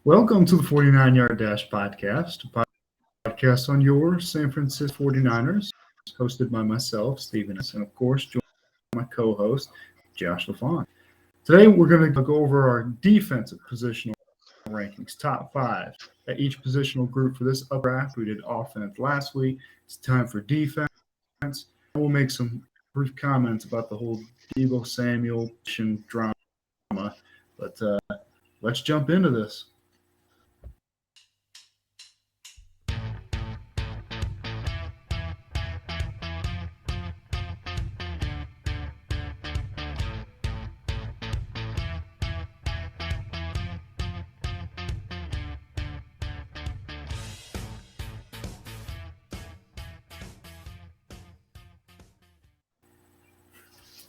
Welcome to the 49-Yard Dash podcast, a podcast on your San Francisco 49ers, hosted by myself, Stephen S., and of course, joined by my co-host, Josh LaFont. Today, we're going to go over our defensive positional rankings, top five at each positional group for this up draft. We did offense last week. It's time for defense. We'll make some brief comments about the whole Deebo Samuel drama, but let's jump into this.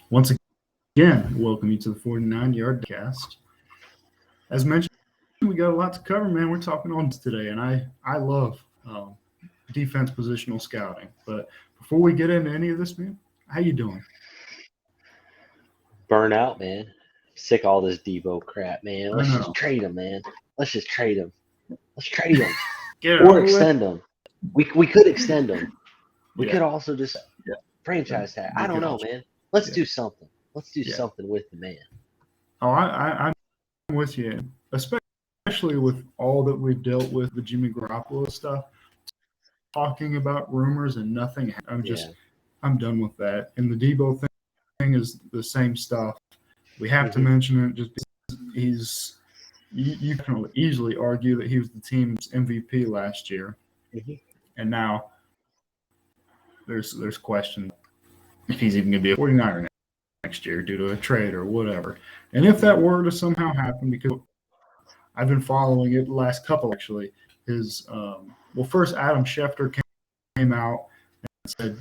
Once again, welcome you to the 49-Yard Cast. As mentioned, we got a lot to cover, man. We're talking on today, and I love defense positional scouting. But before we get into any of this, man, how you doing? Burn out, man. Sick of all this Deebo crap, man. Let's just trade him, man. Let's just trade him. Let's trade him. Or extend him. We could extend him. We could also just franchise tag. I don't know, man. Let's do something. Let's do something with the man. Oh, I'm with you, especially with all that we've dealt with the Jimmy Garoppolo stuff, talking about rumors and nothing. I'm done with that. And the Deebo thing is the same stuff. We have to mention it just because you can easily argue that he was the team's MVP last year. And now there's question if he's even going to be a 49er next year due to a trade or whatever. And if that were to somehow happen, because I've been following it the last couple, actually, first Adam Schefter came out and said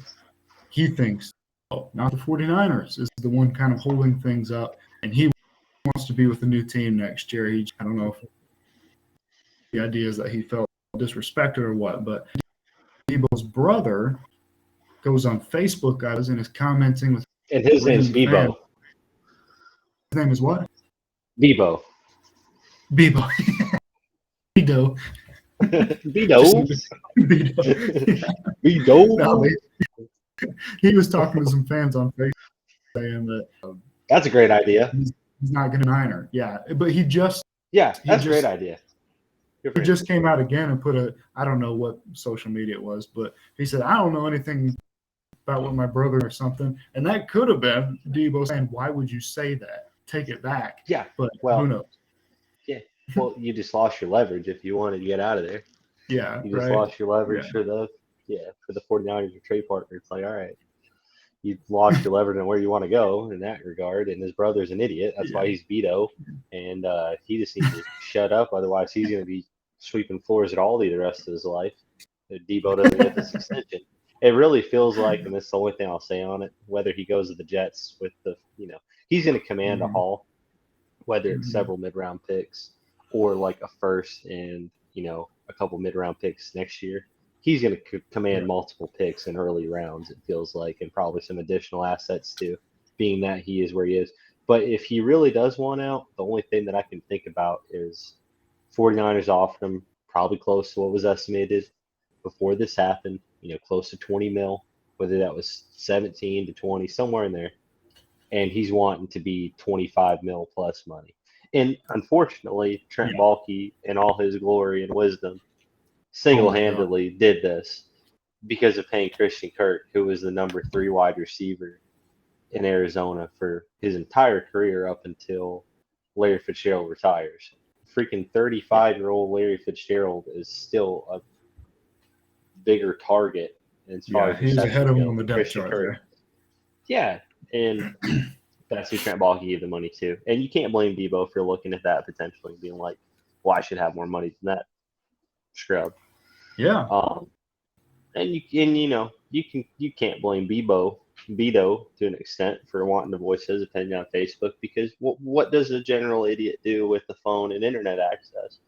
he thinks not the 49ers is the one kind of holding things up, and he wants to be with the new team next year. I don't know if the idea is that he felt disrespected or what, but Deebo's brother goes on Facebook, guys, and is commenting with. And his name's Bebo. His name is what? Bebo. Bedo. Bedo. Bedo. No, he was talking to some fans on Facebook saying that. That's a great idea. He's not going to Niner. Yeah, but he just. Yeah, that's a great idea. He just came out again and I don't know what social media it was, but he said, I don't know anything about what my brother or something. And that could have been Deebo saying, why would you say that? Take it back. Yeah. But who knows? Yeah. Well, you just lost your leverage if you wanted to get out of there. Yeah. You just lost your leverage for the 49ers, your trade partner. It's like, all right, you lost your leverage on where you want to go in that regard. And his brother's an idiot. That's why he's Beto. And he just needs to shut up. Otherwise, he's going to be sweeping floors at Aldi the rest of his life. Deebo doesn't get this extension. It really feels like, and this is the only thing I'll say on it, whether he goes to the Jets with he's going to command a haul, whether it's several mid-round picks or like a first and, a couple mid-round picks next year. He's going to command multiple picks in early rounds, it feels like, and probably some additional assets too, being that he is where he is. But if he really does want out, the only thing that I can think about is 49ers offered him probably close to what was estimated before this happened, close to 20 mil, whether that was 17 to 20, somewhere in there. And he's wanting to be 25 mil plus money. And unfortunately, Trent Baalke, in all his glory and wisdom, single-handedly did this because of paying Christian Kirk, who was the number 3 wide receiver in Arizona for his entire career up until Larry Fitzgerald retires. Freaking 35-year-old Larry Fitzgerald is still a bigger target as far as he's ahead of him on the depth chart there. Yeah, and that's who Trent Baalke gave the money to. And you can't blame Deebo for looking at that potentially and being like, well, I should have more money than that scrub. Yeah. And you can't blame Beto to an extent for wanting to voice his opinion on Facebook, because what does a general idiot do with the phone and internet access?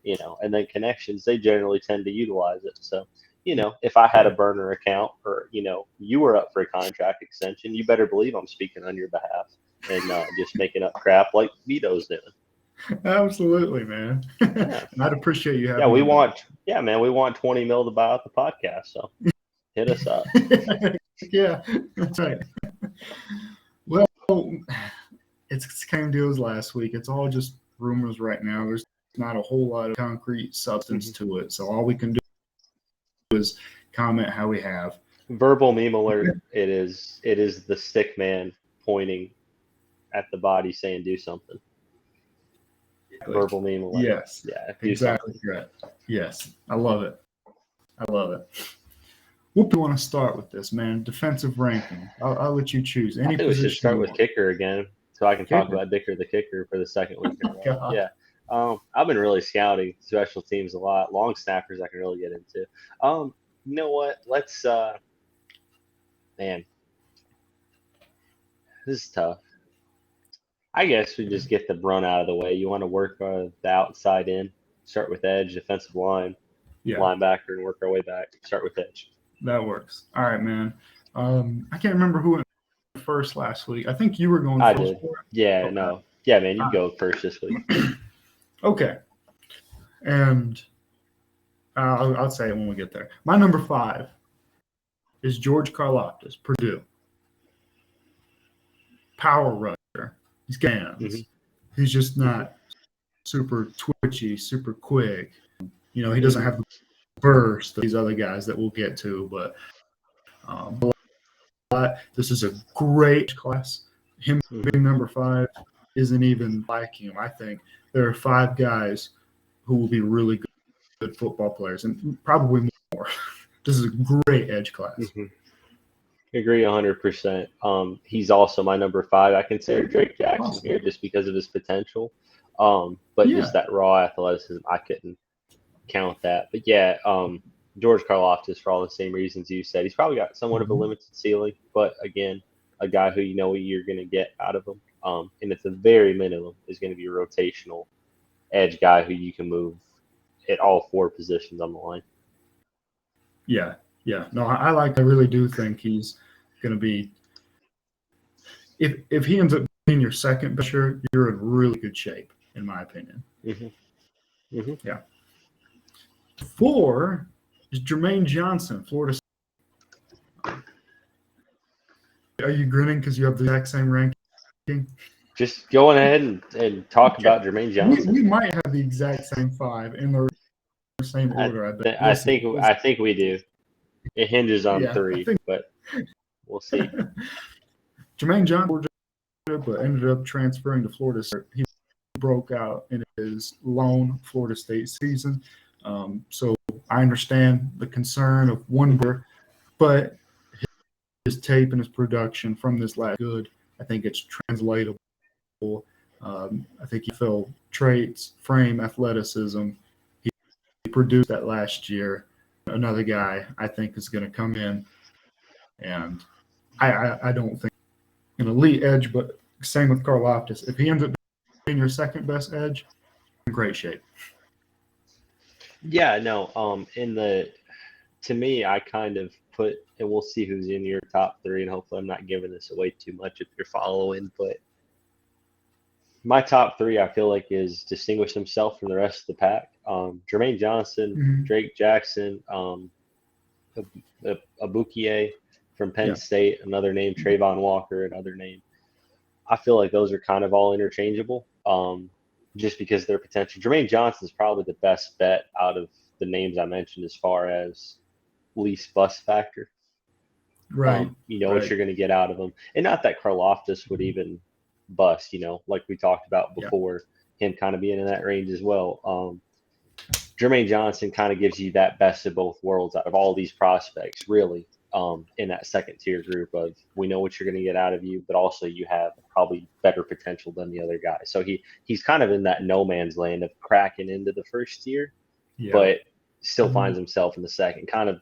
And then connections, they generally tend to utilize it. So, if I had a burner account or, you were up for a contract extension, you better believe I'm speaking on your behalf and just making up crap like Vito's doing. Absolutely, man. Yeah. And I'd appreciate you Yeah, having me on. man, we want 20 mil to buy out the podcast. So hit us up. Yeah, that's right. Well, it's the same deal as last week. It's all just rumors right now. There's not a whole lot of concrete substance to it. So all we can do is comment how we have. Verbal meme alert. It is the stick man pointing at the body saying do something. Verbal meme alert. Yes. Yeah, do Exactly something. correct. Yes. I love it. I love it. What do you want to start with this, man? Defensive ranking. I'll let you choose any I think we should position start you with want. kicker again, so I can talk Kicker. about Dicker the kicker for the second week in a row. God. Yeah. I've been really scouting special teams a lot. Long snappers I can really get into. You know what? Let's man, this is tough. I guess we just get the run out of the way. You want to work the outside in, start with edge, defensive line, Yeah, linebacker, and work our way back. Start with edge. that works. All right, man. I can't remember who went first last week. I think you were going I first did. for it. Yeah, Okay. no. Yeah, man, you go first this week. Okay. And I'll say it when we get there. My number 5 is George Karlaftis, Purdue. Power rusher. He's got hands. Mhm. He's just not super twitchy, super quick. You know, he doesn't have the burst of these other guys that we'll get to, but this is a great class. Him being number 5 isn't even liking him. I think there are 5 guys who will be really good football players, and probably more. This is a great edge class. Mm-hmm. Agree 100%. He's also my number 5. I consider Drake Jackson here just because of his potential. But just that raw athleticism, I couldn't count that. But yeah, George Karlaftis, for all the same reasons you said, he's probably got somewhat of a limited ceiling. But again, a guy who you know what you're going to get out of him, and at the very minimum is going to be a rotational edge guy who you can move at all 4 positions on the line. Yeah. No, I really do think he's going to be. If he ends up being your second best, you're in really good shape, in my opinion. Yeah. 4 is Jermaine Johnson, Florida State. Are you grinning because you have the exact same ranking? Just going ahead and talk about Jermaine Johnson. We might have the exact same 5 in the same order. I bet. I think we do. It hinges on 3, but we'll see. Jermaine Johnson, but ended up transferring to Florida State. He broke out in his lone Florida State season. So I understand the concern of one year, but his tape and his production from this last good. I think it's translatable. I think he filled traits, frame, athleticism. He produced that last year. Another guy I think is going to come in, and I don't think an elite edge, but same with Karlaftis. If he ends up being your second best edge, in great shape. Yeah, no. To me, I kind of put, and we'll see who's in your top 3, and hopefully I'm not giving this away too much if you're following, but my top 3 I feel like is distinguished himself from the rest of the pack. Jermaine Johnson, Drake Jackson, Abukie from Penn State, another name, Trayvon Walker, another name. I feel like those are kind of all interchangeable, just because their potential. Jermaine Johnson is probably the best bet out of the names I mentioned as far as least bust factor. Right. You know what you're going to get out of him. And not that Karlaftis would even bust, like we talked about before, him kind of being in that range as well. Jermaine Johnson kind of gives you that best of both worlds out of all these prospects, really, in that second tier group of we know what you're going to get out of you, but also you have probably better potential than the other guys. So he's kind of in that no man's land of cracking into the first tier, but still finds himself in the second, kind of,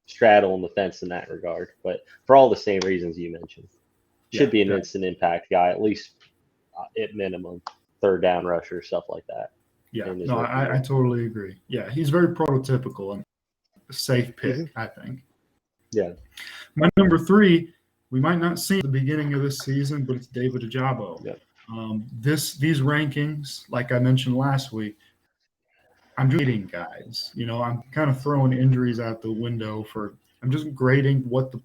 straddling the fence in that regard. But for all the same reasons you mentioned, should be an instant impact guy, at least at minimum, third down rusher, stuff like that. Yeah, no, I totally agree. Yeah, he's very prototypical and a safe pick, I think. Yeah. My number 3, we might not see at the beginning of this season, but it's David Ajabo. Yep. These rankings, like I mentioned last week, I'm just grading guys. I'm kind of throwing injuries out the window I'm just grading what the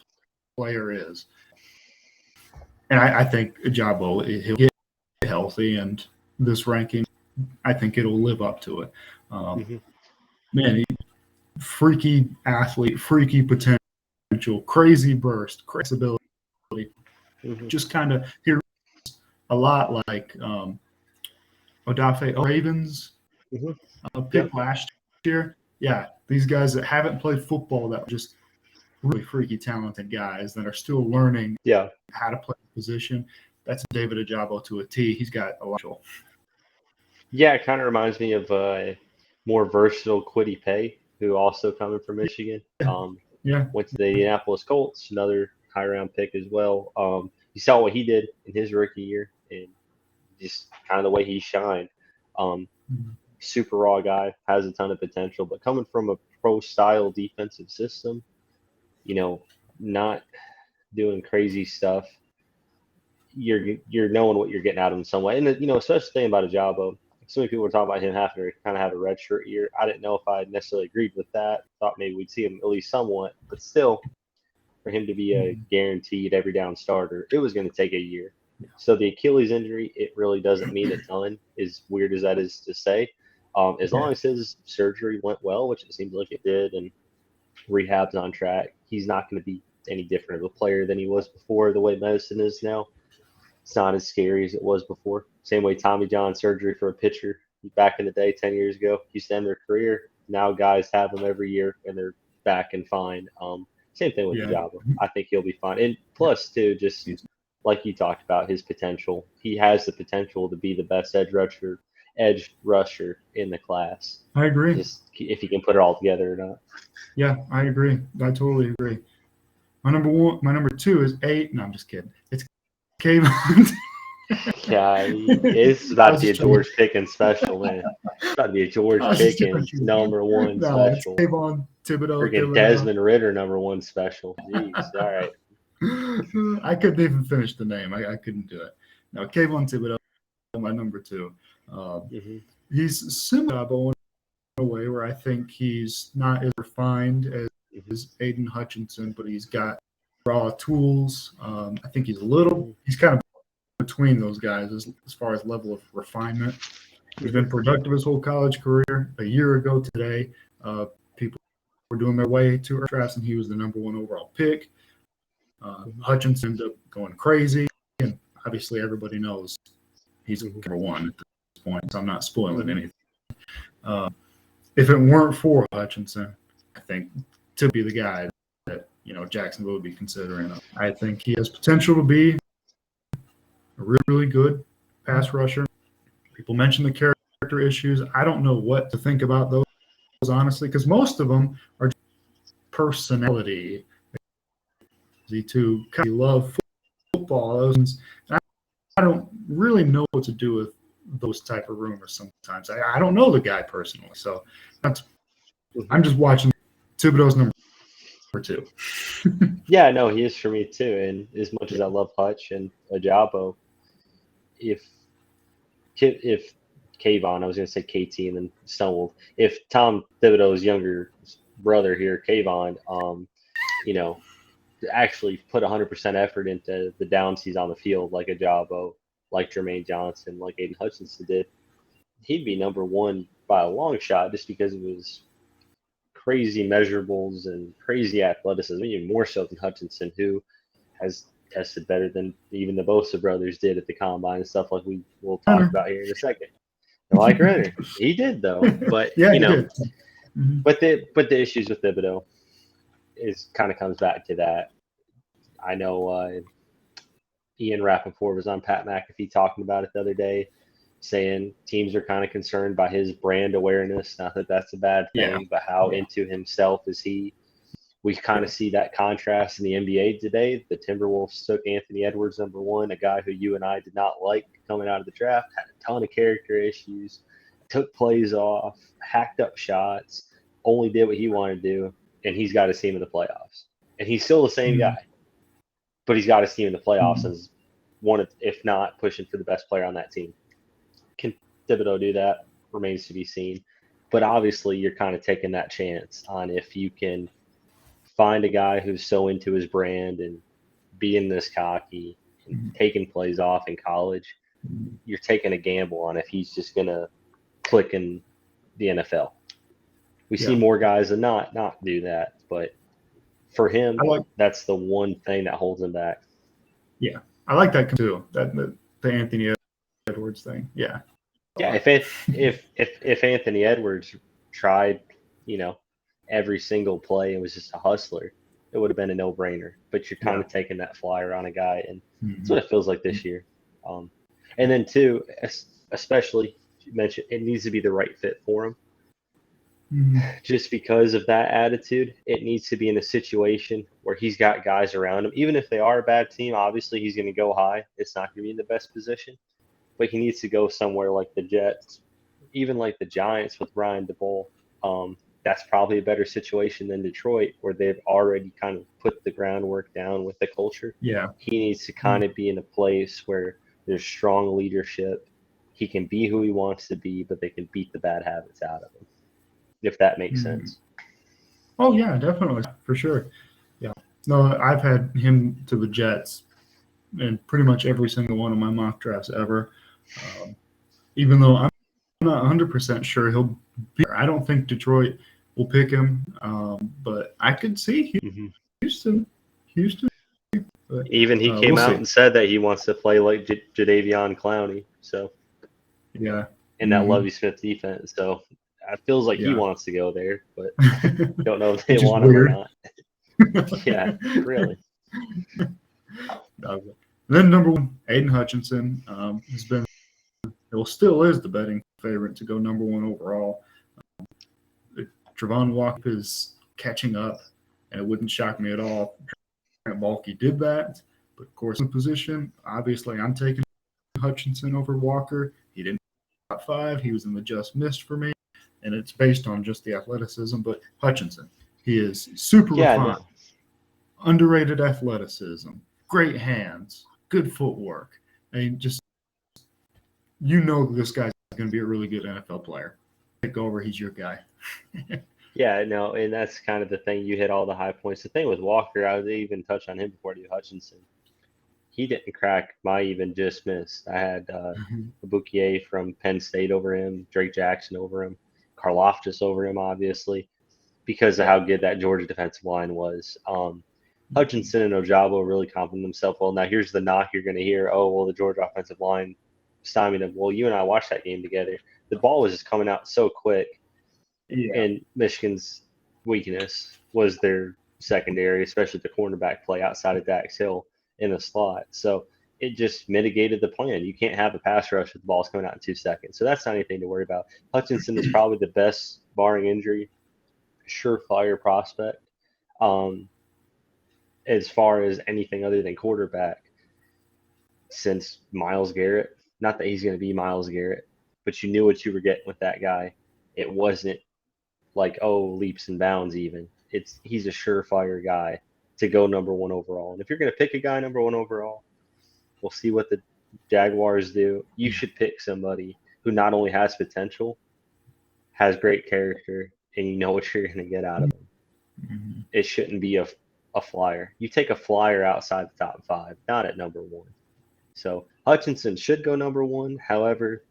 player is. And I think Ajabo, he'll get healthy, and this ranking, I think it'll live up to it. Mm-hmm. Man, freaky athlete, freaky potential, crazy burst, crazy ability. Mm-hmm. Just kind of here a lot like Odafe Ravens Mm-hmm. pick Yep. last year. Yeah, these guys that haven't played football that were just really freaky talented guys that are still learning Yeah. how to play the position. That's David Ajabo to a T. He's got a lot. Yeah, it kind of reminds me of more versatile Quiddy Pay, who also coming from Michigan. Yeah, Went to the Indianapolis Colts, another high round pick as well. You saw what he did in his rookie year, and just kind of the way he shined. Um, Super raw guy, has a ton of potential, but coming from a pro style defensive system, not doing crazy stuff. You're knowing what you're getting out of him in some way, and especially thing about Ajabo. So many people were talking about him having to kind of have a red shirt year. I didn't know if I necessarily agreed with that. Thought maybe we'd see him at least somewhat, but still, for him to be a guaranteed every down starter, it was going to take a year. So the Achilles injury, it really doesn't mean a ton, as weird as that is to say. As long as his surgery went well, which it seems like it did, and rehab's on track, he's not going to be any different of a player than he was before. The way medicine is now, it's not as scary as it was before. Same way Tommy John surgery for a pitcher back in the day, 10 years ago, used to end their career. Now guys have them every year and they're back and fine. Same thing with Ajabo. I think he'll be fine. And plus, too, just like you talked about, his potential. He has the potential to be the best edge rusher in the class. I agree. Just if he can put it all together or not. Yeah, I agree. I totally agree. My number two is 8. No, I'm just kidding. It's Kayvon. Yeah, it's about to be a George Pickens special, man. It's about to be a George Pickens #1 No, it's special. Kayvon Thibodeau. Freaking Desmond Ritter #1 special. Jeez, all right. I couldn't even finish the name. I couldn't do it. No, Kayvon Thibodeau, my number 2. He's similar to in a way where I think he's not as refined as Aiden Hutchinson, but he's got raw tools. I think he's kind of between those guys as far as level of refinement. He's been productive his whole college career. A year ago today, people were doing their way to drafts, and he was the number 1 overall pick. Hutchinson ended up going crazy, and obviously everybody knows he's number 1 at this point, so I'm not spoiling anything. If it weren't for Hutchinson, I think to be the guy that Jacksonville would be considering. I think he has potential to be a really, really good pass rusher. People mention the character issues. I don't know what to think about those, honestly, because most of them are just personality. To kind of love football. I don't really know what to do with those type of rumors sometimes. I don't know the guy personally, so I'm just watching Thibodeau's number 2. Yeah, no, he is for me too. And as much as I love Hutch and Ajabo, if Kayvon, I was going to say KT and then stumbled. If Tom Thibodeau's younger brother here, Kayvon, actually put 100% effort into the downs he's on the field, like Ajabo, like Jermaine Johnson, like Aiden Hutchinson did, he'd be number 1 by a long shot just because of his crazy measurables and crazy athleticism, even more so than Hutchinson, who has tested better than even the Bosa brothers did at the combine and stuff like we will talk about here in a second. Like Renner, he did though, but yeah, he did. But the issues with Thibodeau kind of comes back to that. I know Ian Rappaport was on Pat McAfee talking about it the other day, saying teams are kind of concerned by his brand awareness. Not that that's a bad thing, but how into himself is he? We kind of see that contrast in the NBA today. The Timberwolves took Anthony Edwards #1, a guy who you and I did not like coming out of the draft, had a ton of character issues, took plays off, hacked up shots, only did what he wanted to do, and he's got his team in the playoffs. And he's still the same guy, but he's got his team in the playoffs and is one of, if not pushing for the best player on that team. Can Thibodeau do that? Remains to be seen. But obviously, you're kind of taking that chance on if you can find a guy who's so into his brand and being this cocky and taking plays off in college. You're taking a gamble on if he's just going to click in the NFL. We see more guys than not do that, but for him, that's the one thing that holds him back. Yeah, I like that too. The Anthony Edwards thing. Yeah. Yeah, if Anthony Edwards tried, every single play and was just a hustler, it would have been a no-brainer. But you're kind of taking that flyer on a guy, and that's what it feels like this year. And then too, especially you mentioned, it needs to be the right fit for him. Just because of that attitude, it needs to be in a situation where he's got guys around him. Even if they are a bad team, obviously he's going to go high. It's not going to be in the best position, but he needs to go somewhere like the Jets, even like the Giants with Ryan DeBoer. That's probably a better situation than Detroit, where they've already kind of put the groundwork down with the culture. Yeah, he needs to kind of be in a place where there's strong leadership. He can be who he wants to be, but they can beat the bad habits out of him. If that makes sense. Oh, yeah, definitely. For sure. Yeah. No, I've had him to the Jets in pretty much every single one of my mock drafts ever. Even though I'm not 100% sure he'll be there. I don't think Detroit will pick him, but I could see Houston. But, even he came out and said that he wants to play like Jadeveon Clowney. So, yeah. In that Lovie Smith defense. So, it feels like he wants to go there, but don't know if they want him or not. Yeah, really. Then number one, Aiden Hutchinson has been, still is the betting favorite to go number one overall. Travon Walker is catching up, and it wouldn't shock me at all. Trent Baalke did that, but of course in position, obviously I'm taking Hutchinson over Walker. He didn't top 5. He was in the just missed for me. And it's based on just the athleticism. But Hutchinson, he is super refined, underrated athleticism, great hands, good footwork. I mean, just this guy's going to be a really good NFL player. Take over, he's your guy. Yeah, no, and that's kind of the thing. You hit all the high points. The thing with Walker, I would even touch on him before I do Hutchinson. He didn't crack my even just missed. I had Bouquier from Penn State over him, Drake Jackson over him, Karlaftis over him, obviously, because of how good that Georgia defensive line was. Hutchinson and Ojabo really confident themselves. Well, now here's the knock you're going to hear. Oh, well, the Georgia offensive line stymied them. Well, you and I watched that game together. The ball was just coming out so quick. Yeah. And Michigan's weakness was their secondary, especially the cornerback play outside of Dax Hill in the slot. So it just mitigated the plan. You can't have a pass rush with the ball's coming out in 2 seconds. So that's not anything to worry about. Hutchinson is probably the best, barring injury, surefire prospect as far as anything other than quarterback since Myles Garrett. Not that he's going to be Myles Garrett, but you knew what you were getting with that guy. It wasn't like, leaps and bounds even. He's a surefire guy to go number one overall. And if you're going to pick a guy number one overall, we'll see what the Jaguars do. You should pick somebody who not only has potential, has great character, and you know what you're going to get out of him. It shouldn't be a flyer. You take a flyer outside the top 5, not at number 1. So Hutchinson should go number 1. However,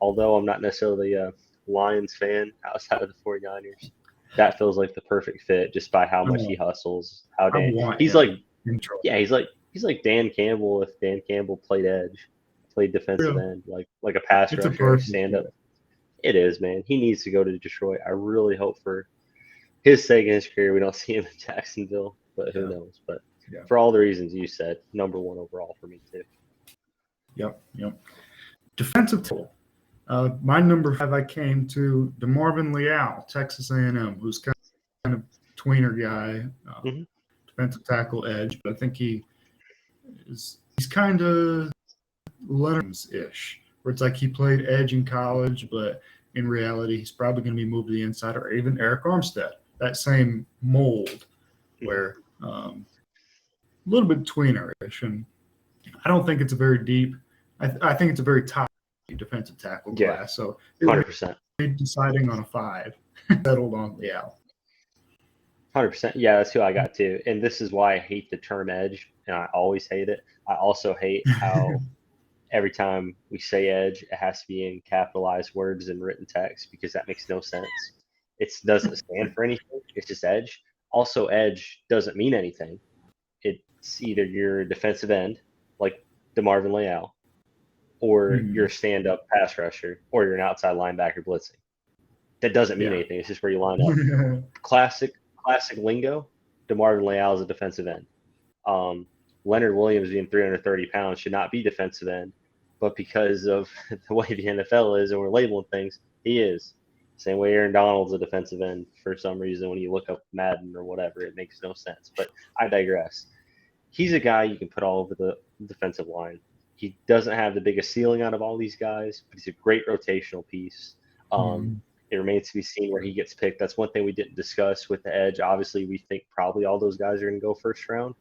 although I'm not necessarily a Lions fan outside of the 49ers, that feels like the perfect fit just by how much he hustles. He's like Dan Campbell if Dan Campbell played edge, played defensive end, like a pass rusher, stand up. It is, man. He needs to go to Detroit. I really hope for his sake in his career we don't see him in Jacksonville, but who knows? But for all the reasons you said, number 1 overall for me too. Yep. Defensive tackle. My number 5, I came to DeMarvin Leal, Texas A&M, who's kind of tweener guy, defensive tackle edge, but I think he's kind of Leonard's-ish, where it's like he played edge in college, but in reality, he's probably going to be moved to the inside, or even Eric Armstead, that same mold, where a little bit tweener-ish. And I don't think it's a very deep. I think it's a very top defensive tackle Yeah, class. So 100%. deciding on a 5, settled on Leal. 100%. Yeah, that's who I got too. And this is why I hate the term edge, and I always hate it. I also hate how every time we say edge, it has to be in capitalized words and written text because that makes no sense. It doesn't stand for anything. It's just edge. Also, edge doesn't mean anything. It's either you're a defensive end, like DeMarvin Leal, or you're a stand-up pass rusher, or you're an outside linebacker blitzing. That doesn't mean Yeah. anything. It's just where you line up. Classic lingo. DeMarvin Leal is a defensive end. Leonard Williams being 330 pounds should not be defensive end, but because of the way the NFL is and we're labeling things, he is. Same way Aaron Donald's a defensive end for some reason. When you look up Madden or whatever, it makes no sense. But I digress. He's a guy you can put all over the defensive line. He doesn't have the biggest ceiling out of all these guys, but he's a great rotational piece. It remains to be seen where he gets picked. That's one thing we didn't discuss with the edge. Obviously, we think probably all those guys are going to go first round.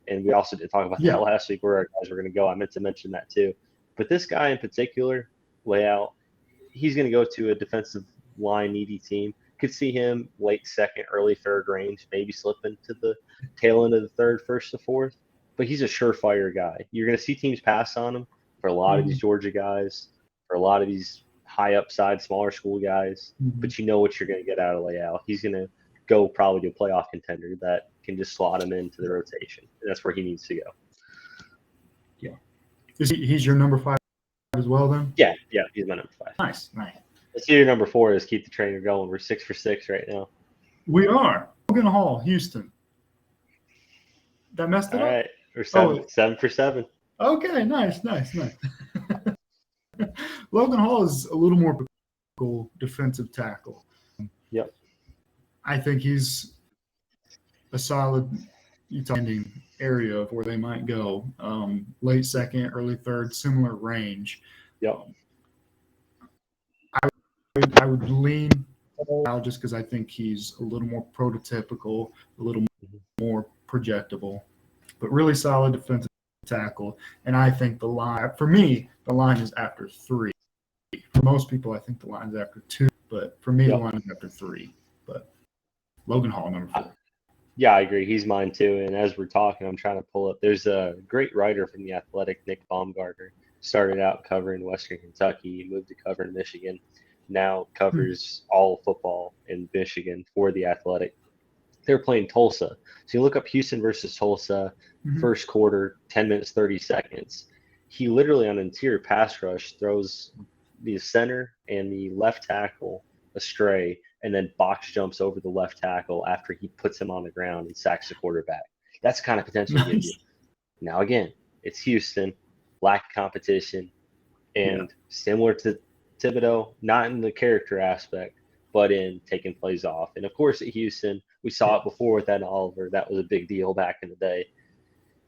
And we also did talk about that last week where our guys were going to go. I meant to mention that too. But this guy in particular, Layout, he's going to go to a defensive line needy team. Could see him late second, early third range, maybe slip into the tail end of the third, first to fourth. But he's a surefire guy. You're going to see teams pass on him for a lot of these Georgia guys, for a lot of these high upside, smaller school guys. But you know what you're going to get out of Leal. He's going to go probably to a playoff contender that can just slot him into the rotation. And that's where he needs to go. Yeah. He's your number 5 as well then? Yeah, he's my number 5. Nice. Let's see your number 4 is keep the trainer going. We're 6 for 6 right now. We are. Logan Hall, Houston. That messed it up? All right. We're 7 for 7. Okay, nice. Logan Hall is a little more typical defensive tackle. Yep. I think he's a solid ending area of where they might go. Late second, early third, similar range. Yep. I would lean out just because I think he's a little more prototypical, a little more projectable, but really solid defensive tackle. And I think the line, for me, the line is after 3. For most people, I think the line is after 2, but for me, the line is after 3. But Logan Hall, number 4. Yeah, I agree. He's mine too. And as we're talking, I'm trying to pull up. There's a great writer from The Athletic, Nick Baumgartner. Started out covering Western Kentucky, moved to covering Michigan. Now covers all football in Michigan for The Athletic. They're playing Tulsa. So you look up Houston versus Tulsa, first quarter, 10 minutes, 30 seconds. He literally on an interior pass rush throws the center and the left tackle astray and then box jumps over the left tackle after he puts him on the ground and sacks the quarterback. That's the kind of potential he gives you. Now, again, it's Houston, lack of competition, and similar to Thibodeau, not in the character aspect, but in taking plays off. And, of course, at Houston, we saw it before with Ed Oliver. That was a big deal back in the day.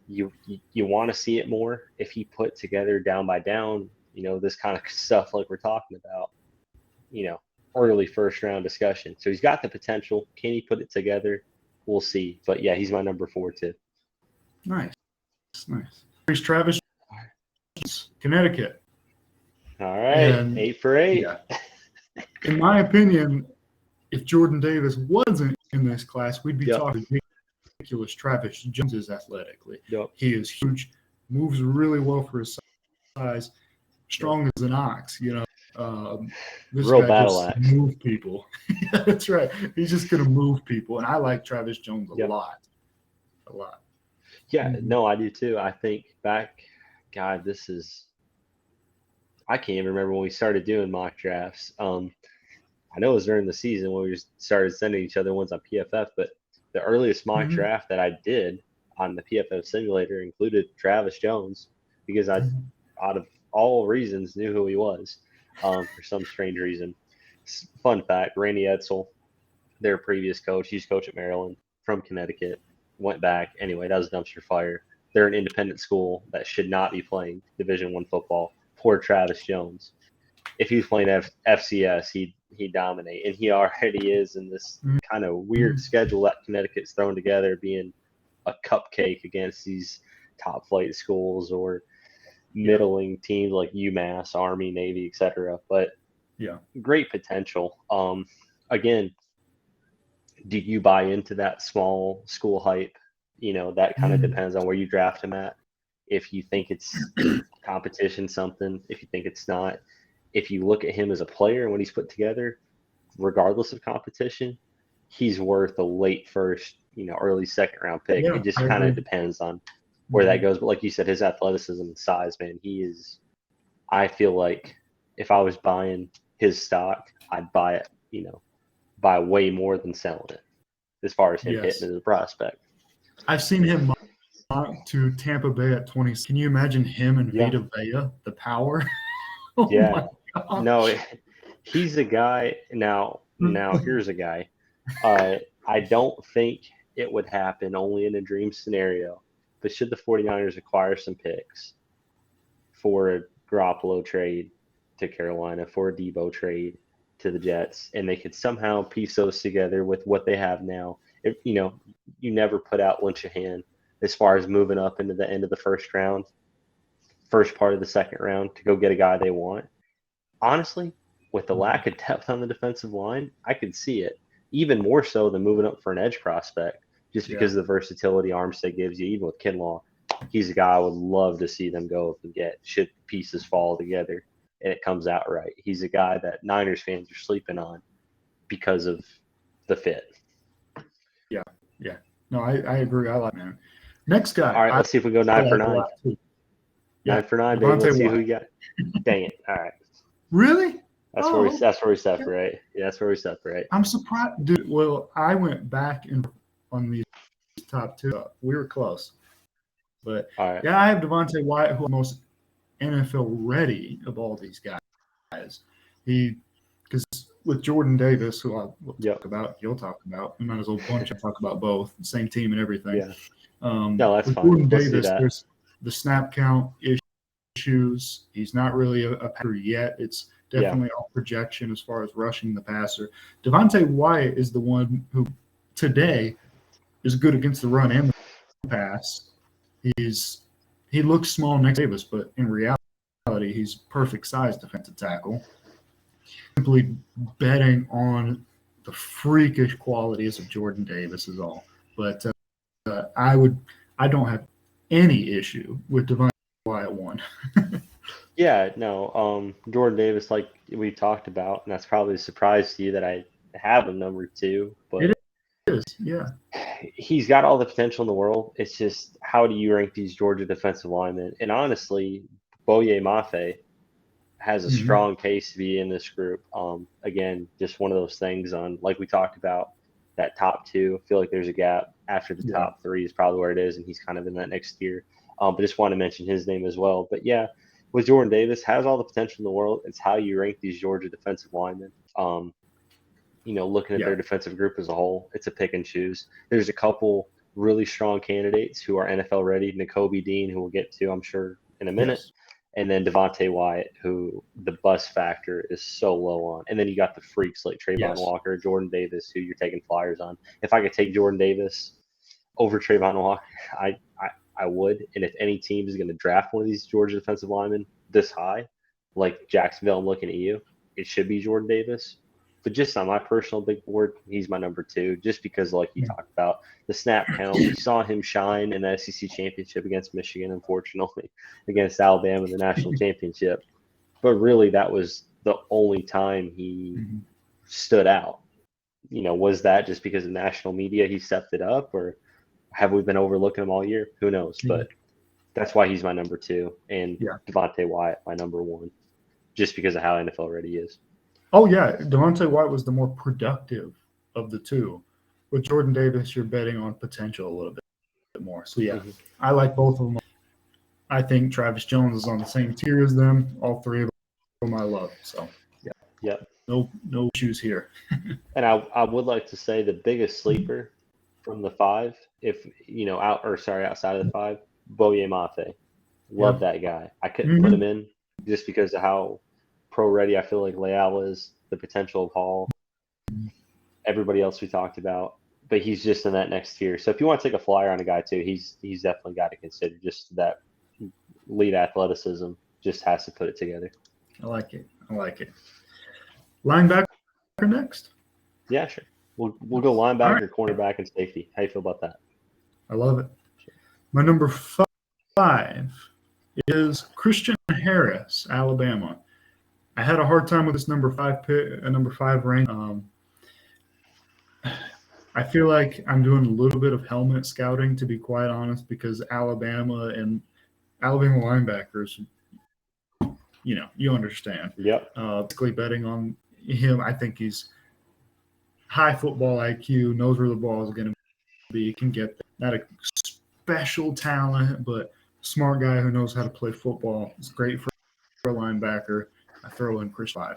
You want to see it more if he put together down by down, this kind of stuff like we're talking about, early first round discussion. So he's got the potential. Can he put it together? We'll see. But yeah, he's my number 4 too. Nice. Here's Travis, Connecticut. All right, and 8 for 8. Yeah. In my opinion, if Jordan Davis wasn't in this class, we'd be talking ridiculous. Travis Jones is athletically. He is huge, moves really well for his size, strong as an ox. This real guy battle just axe. move people. That's right. He's just gonna move people, and I like Travis Jones a lot. Yeah, no, I do too. I think back, God, I can't even remember when we started doing mock drafts. I know it was during the season when we started sending each other ones on PFF, but the earliest mock draft that I did on the PFF simulator included Travis Jones because I, out of all reasons, knew who he was for some strange reason. Fun fact, Randy Edsel, their previous coach, he's coach at Maryland from Connecticut, went back. Anyway, that was dumpster fire. They're an independent school that should not be playing Division I football. Poor Travis Jones. If he was playing FCS, he'd dominate, and he already is in this kind of weird schedule that Connecticut's thrown together, being a cupcake against these top flight schools or middling teams like UMass, Army, Navy, etc. But Yeah. great potential. Again, do you buy into that small school hype? That kind of depends on where you draft him at. If you think it's competition something, if you think it's not, if you look at him as a player and what he's put together, regardless of competition, he's worth a late first, early second round pick. Yeah, It just I kind of agree. depends on where that goes. But like you said, his athleticism and size, man, I feel like if I was buying his stock, I'd buy it, buy way more than selling it as far as him Yes. hitting as a prospect. I've seen him mock to Tampa Bay at 20. Can you imagine him and Yeah. Vita Vea, the power? Oh Yeah. my gosh. No, he's a guy. Now here's a guy. I don't think it would happen only in a dream scenario, but should the 49ers acquire some picks for a Garoppolo trade to Carolina, for a Debo trade to the Jets, and they could somehow piece those together with what they have now, you never put out Lynchahan as far as moving up into the end of the first round, first part of the second round to go get a guy they want. Honestly, with the lack of depth on the defensive line, I could see it even more so than moving up for an edge prospect, just because of the versatility Armstead gives you. Even with Kinlaw, he's a guy I would love to see them go and get. Should pieces fall together and it comes out right, he's a guy that Niners fans are sleeping on because of the fit. Yeah. No, I agree. I like man. Next guy. All right, let's see if we go 9 for 9. Yeah. 9 for 9, baby. Let's see who White. we got. Dang it! All right. Really? That's where we separate. Yeah, that's where we separate. I'm surprised, dude. Well, I went back on these top two. We were close, but All right. yeah, I have Devontae White, who most NFL ready of all these guys. Because with Jordan Davis, who I'll talk about, you'll talk about. We might as well bunch and talk about both, the same team and everything. Yeah. No, that's with fine. Jordan Let's do Davis, that. there's the snap count issues. He's not really a passer yet. It's definitely all projection as far as rushing the passer. Devontae White is the one who today is good against the run and the pass. He looks small next to Davis, but in reality, he's perfect size defensive tackle. Simply betting on the freakish qualities of Jordan Davis is all. But I don't have any issue with Devontae White at 1. Yeah, no. Jordan Davis, like we talked about, and that's probably a surprise to you that I have him number 2, but it is, yeah. He's got all the potential in the world. It's just, how do you rank these Georgia defensive linemen? And honestly, Boye Mafe has a strong case to be in this group. Again, just one of those things on, like we talked about, that top 2. I feel like there's a gap after the top 3 is probably where it is, and he's kind of in that next tier. But just want to mention his name as well. But yeah, with Jordan Davis, has all the potential in the world. It's how you rank these Georgia defensive linemen. Looking at their defensive group as a whole, it's a pick and choose. There's a couple really strong candidates who are NFL ready. Nakobe Dean, who we'll get to, I'm sure, in a minute. Yes. And then Devontae Wyatt, who the bust factor is so low on. And then you got the freaks like Trayvon Walker, Jordan Davis, who you're taking flyers on. If I could take Jordan Davis over Trayvon Walker, I would. And if any team is going to draft one of these Georgia defensive linemen this high, like Jacksonville, I'm looking at you, it should be Jordan Davis. But just on my personal big board, he's my number 2, just because, like you talked about, the snap count. We saw him shine in the SEC championship against Michigan, unfortunately, against Alabama in the national championship. But really, that was the only time he stood out. Was that just because of national media he stepped it up, or have we been overlooking him all year? Who knows? But that's why he's my number 2, and Devontae Wyatt my number 1, just because of how NFL ready he is. Oh, yeah. Devontae White was the more productive of the 2. With Jordan Davis, you're betting on potential a little bit more. So, yeah, I like both of them. I think Travis Jones is on the same tier as them. All 3 of them I love. So, yeah. No issues here. And I would like to say the biggest sleeper from the 5, outside of the 5, Boye Mafe. Love that guy. I couldn't put him in just because of how pro ready I feel like Leal is, the potential of Hall, everybody else we talked about, but he's just in that next tier. So if you want to take a flyer on a guy too, he's definitely got to consider, just that elite athleticism. Just has to put it together. I like it. Linebacker next. Yeah, sure. We'll go linebacker, cornerback, and safety. How you feel about that? I love it. My number 5 is Christian Harris, Alabama. I had a hard time with this number 5 pick, number 5 rank. I feel like I'm doing a little bit of helmet scouting, to be quite honest, because Alabama linebackers, you understand. Yep. Basically betting on him. I think he's high football IQ, knows where the ball is going to be, can get there. Not a special talent, but smart guy who knows how to play football. It's great for a linebacker. I throw in Chris 5.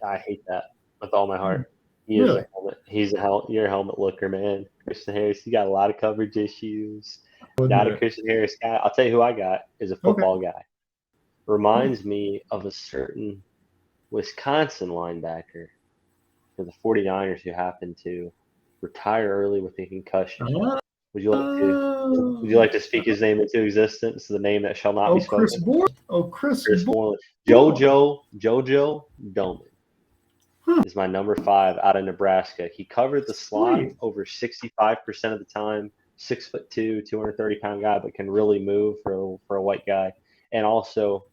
I hate that with all my heart. He Really? is a helmet. You're a helmet looker, man. Christian Harris, he got a lot of coverage issues. Not a Christian Harris guy. I'll tell you who I got is a football guy. Reminds me of a certain Wisconsin linebacker for the 49ers who happened to retire early with a concussion. Would you like to speak his name into existence? The name that shall not be spoken. Chris Borland. Jojo Doman is my number 5 out of Nebraska. He covered the slot over 65% of the time. 6'2", 230-pound guy, but can really move for a white guy. And also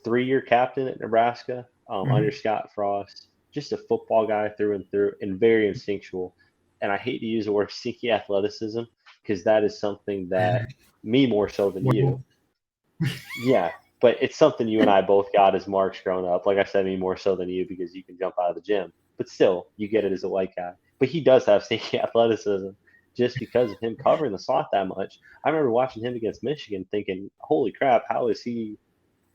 3-year captain at Nebraska under Scott Frost. Just a football guy through and through, and very instinctual. And I hate to use the word sneaky athleticism because that is something that me more so than you. Yeah, but it's something you and I both got as marks growing up. Like I said, me more so than you because you can jump out of the gym. But still, you get it as a white guy. But he does have sneaky athleticism just because of him covering the slot that much. I remember watching him against Michigan thinking, holy crap, how is he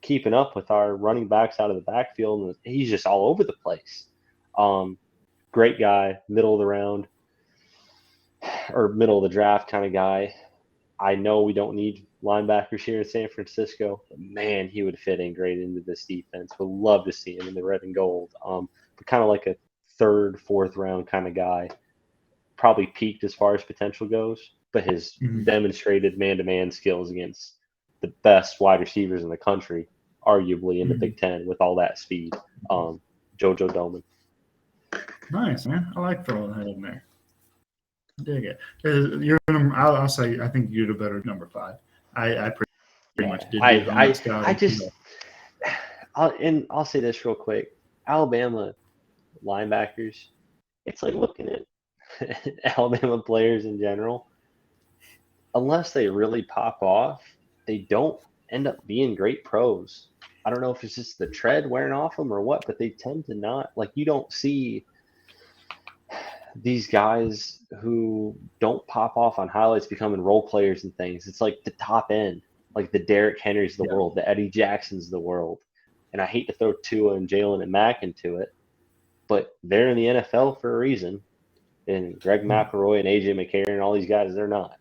keeping up with our running backs out of the backfield? And he's just all over the place. Great guy, middle of the round or middle of the draft kind of guy. I know we don't need linebackers here in San Francisco, but man, he would fit in great into this defense. Would love to see him in the red and gold. But kind of like a 3rd, 4th round kind of guy. Probably peaked as far as potential goes, but his demonstrated man-to-man skills against the best wide receivers in the country, arguably in the Big Ten with all that speed. Jojo Doman. Nice, man. I like throwing that in there. Dig it. I'll say I think you did a better number 5. I pretty much did. I'll say this real quick. Alabama linebackers, it's like looking at Alabama players in general. Unless they really pop off, they don't end up being great pros. I don't know if it's just the tread wearing off them or what, but they tend to not. Like, you don't see these guys who don't pop off on highlights becoming role players and things. It's like the top end, like the Derrick Henrys of the world, the Eddie Jacksons of the world. And I hate to throw Tua and Jalen and Mack into it, but they're in the NFL for a reason. And Greg McElroy and AJ McCarron and all these guys, they're not.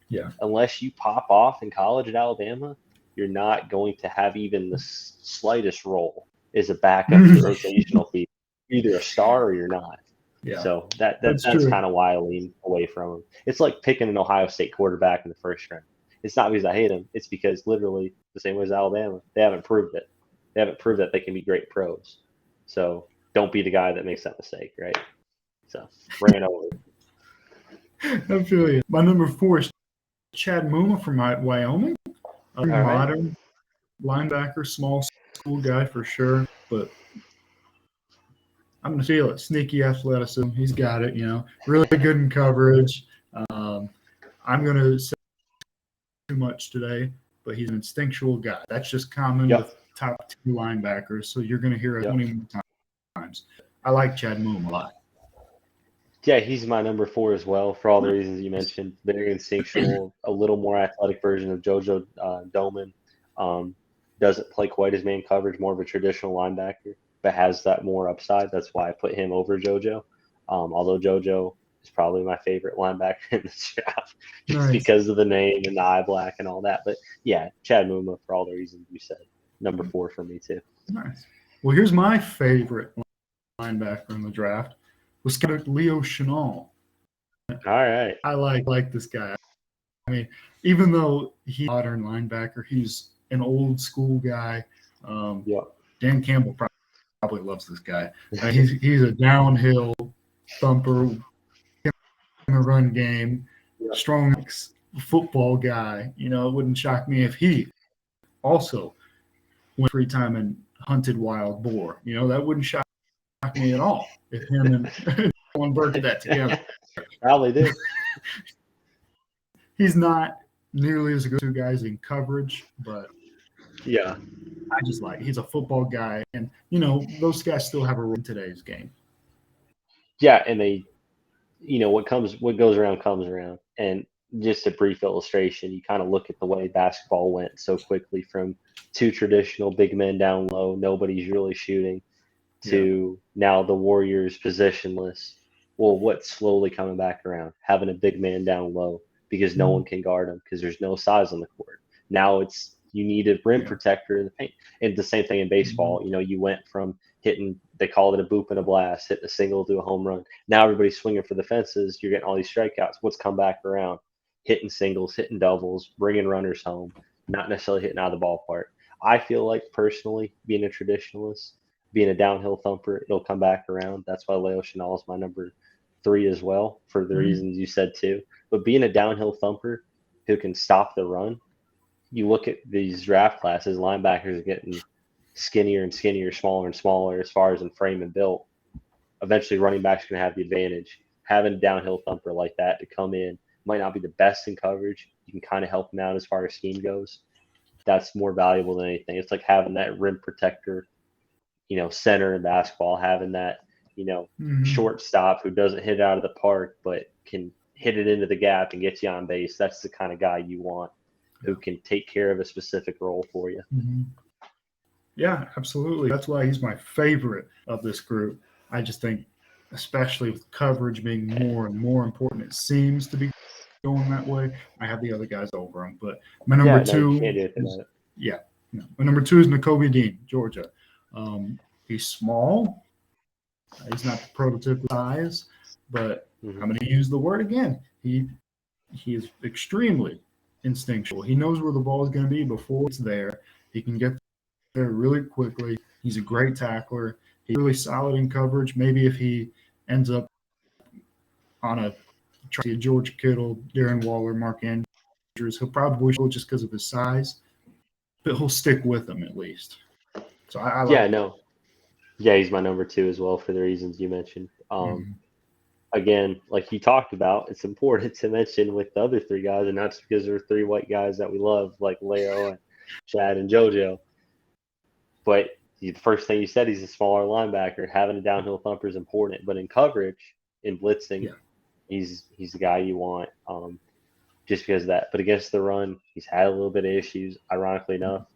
Yeah. Unless you pop off in college at Alabama, you're not going to have even the slightest role as a backup to rotational piece. You're either a star or you're not. Yeah. So that's kind of why I lean away from him. It's like picking an Ohio State quarterback in the 1st round. It's not because I hate him. It's because literally the same way as Alabama, they haven't proved it. They haven't proved that they can be great pros. So don't be the guy that makes that mistake, right? So ran over. I feel you. My number 4 is Chad Muma from Wyoming. A modern linebacker, small school guy for sure, but I'm going to feel it. Sneaky athleticism. He's got it, really good in coverage. I'm going to say too much today, but he's an instinctual guy. That's just common with top 2 linebackers, so you're going to hear it 20 more times. I like Chad Moom a lot. Yeah, he's my number 4 as well for all the reasons you mentioned. Very instinctual, a little more athletic version of Jojo Doman. Doesn't play quite as man coverage, more of a traditional linebacker, but has that more upside. That's why I put him over JoJo. Although JoJo is probably my favorite linebacker in this draft just because of the name and the eye black and all that. But yeah, Chad Muma for all the reasons you said. Number 4 for me too. Nice. Well, here's my favorite linebacker in the draft. Was Leo Chenal. All right. I like this guy. mean, even though he's a modern linebacker, he's an old school guy. Yeah. Dan Campbell probably loves this guy. He's a downhill thumper in the run game, Yeah. strong football guy. You know, it wouldn't shock me if he also went free time and hunted wild boar. You know, that wouldn't shock me at all if him and one bird did that together. Probably do. He's not nearly as good as two guys in coverage, but Yeah. I just like he's a football guy, and you know those guys still have a role in today's game. Yeah, and they, what goes around comes around. And just a brief illustration, you kind of look at the way basketball went so quickly from two traditional big men down low, nobody's really shooting, Yeah, to now the Warriors positionless. Well, what's slowly coming back around? Having a big man down low because no one can guard him because there's no size on the court. Now it's you need a rim yeah, protector in the paint. And the same thing in baseball. You went from hitting, they called it a boop and a blast, hitting a single to a home run. Now everybody's swinging for the fences. You're getting all these strikeouts. What's come back around? Hitting singles, hitting doubles, bringing runners home, not necessarily hitting out of the ballpark. I feel like personally, being a traditionalist, being a downhill thumper, it'll come back around. That's why Leo Chenal is my number 3 as well, for the reasons you said too. But being a downhill thumper who can stop the run, you look at these draft classes, linebackers are getting skinnier and skinnier, smaller and smaller as far as in frame and built. Eventually, running backs going to have the advantage. Having a downhill thumper like that to come in might not be the best in coverage. You can kind of help them out as far as scheme goes. That's more valuable than anything. It's like having that rim protector, center in basketball, having that, shortstop who doesn't hit out of the park but can hit it into the gap and get you on base. That's the kind of guy you want who can take care of a specific role for you. Yeah, absolutely. That's why he's my favorite of this group. I just think, especially with coverage being more and more important, it seems to be going that way. I have the other guys over him, but my number Yeah, no, you two can't do anything is about it. yeah, no, my number two is Nakobe Dean, Georgia. He's small. He's not the prototypical size, but I'm going to use the word again. He is extremely instinctual. He knows where the ball is going to be before it's there. He can get there really quickly. He's a great tackler. He's really solid in coverage. Maybe if he ends up on a George Kittle, Darren Waller, Mark Andrews, he'll probably show just because of his size, but he'll stick with them at least. So I like Yeah, no. Yeah, he's my number 2 as well for the reasons you mentioned. Again, like you talked about, it's important to mention with the other 3 guys, and not just because they're 3 white guys that we love, like Leo and Chad and JoJo. But the first thing you said, he's a smaller linebacker. Having a downhill thumper is important, but in coverage, in blitzing, he's the guy you want. Just because of that. But against the run, he's had a little bit of issues. Ironically enough,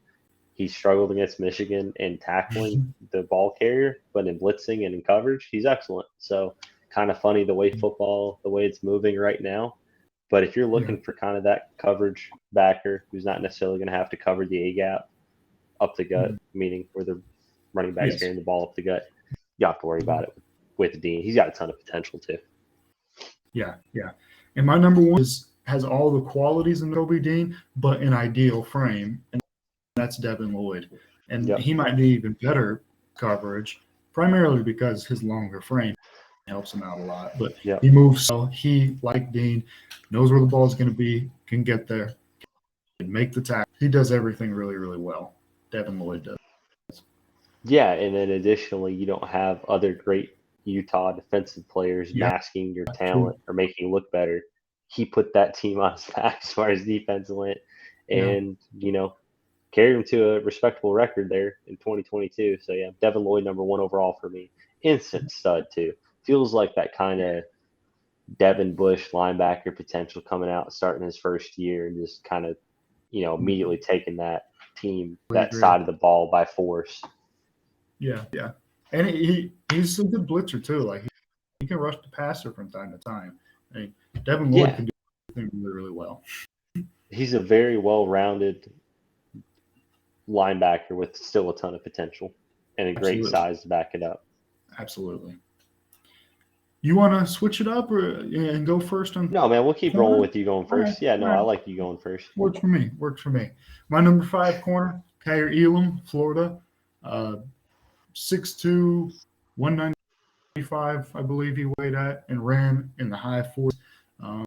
he struggled against Michigan in tackling the ball carrier, but in blitzing and in coverage, he's excellent. So kind of funny the way it's moving right now. But if you're looking for kind of that coverage backer who's not necessarily going to have to cover the A gap up the gut, meaning where the running back's carrying the ball up the gut, you have to worry about it with Dean. He's got a ton of potential too. Yeah. And my number 1 has all the qualities in Kobe Dean, but an ideal frame, and that's Devin Lloyd. And he might be even better coverage, primarily because his longer frame helps him out a lot. But he moves well. He, like Dean, knows where the ball is going to be, can get there, can make the tackle. He does everything really, really well. Devin Lloyd does. Yeah, and then additionally, you don't have other great Utah defensive players masking your talent or making you look better. He put that team on his back as far as defense went, and carried him to a respectable record there in 2022. So yeah, Devin Lloyd number 1 overall for me. Instant stud too. Feels like that kind of Devin Bush linebacker potential coming out, starting his first year, and just kind of immediately taking that team, that side of the ball by force. Yeah. And he's a good blitzer too. Like he can rush the passer from time to time. I mean, Devin Lloyd can do everything really, really well. He's a very well-rounded linebacker with still a ton of potential and a great size to back it up. Absolutely. You want to switch it up and go first on No, man, we'll keep rolling corner? with you going All right, first. Yeah, all no, I right. like you going first. Works for me. Works for me. My number 5 corner, Kyer Elam, Florida, uh, 6'2", 195, I believe he weighed at, and ran in the high fours. Um,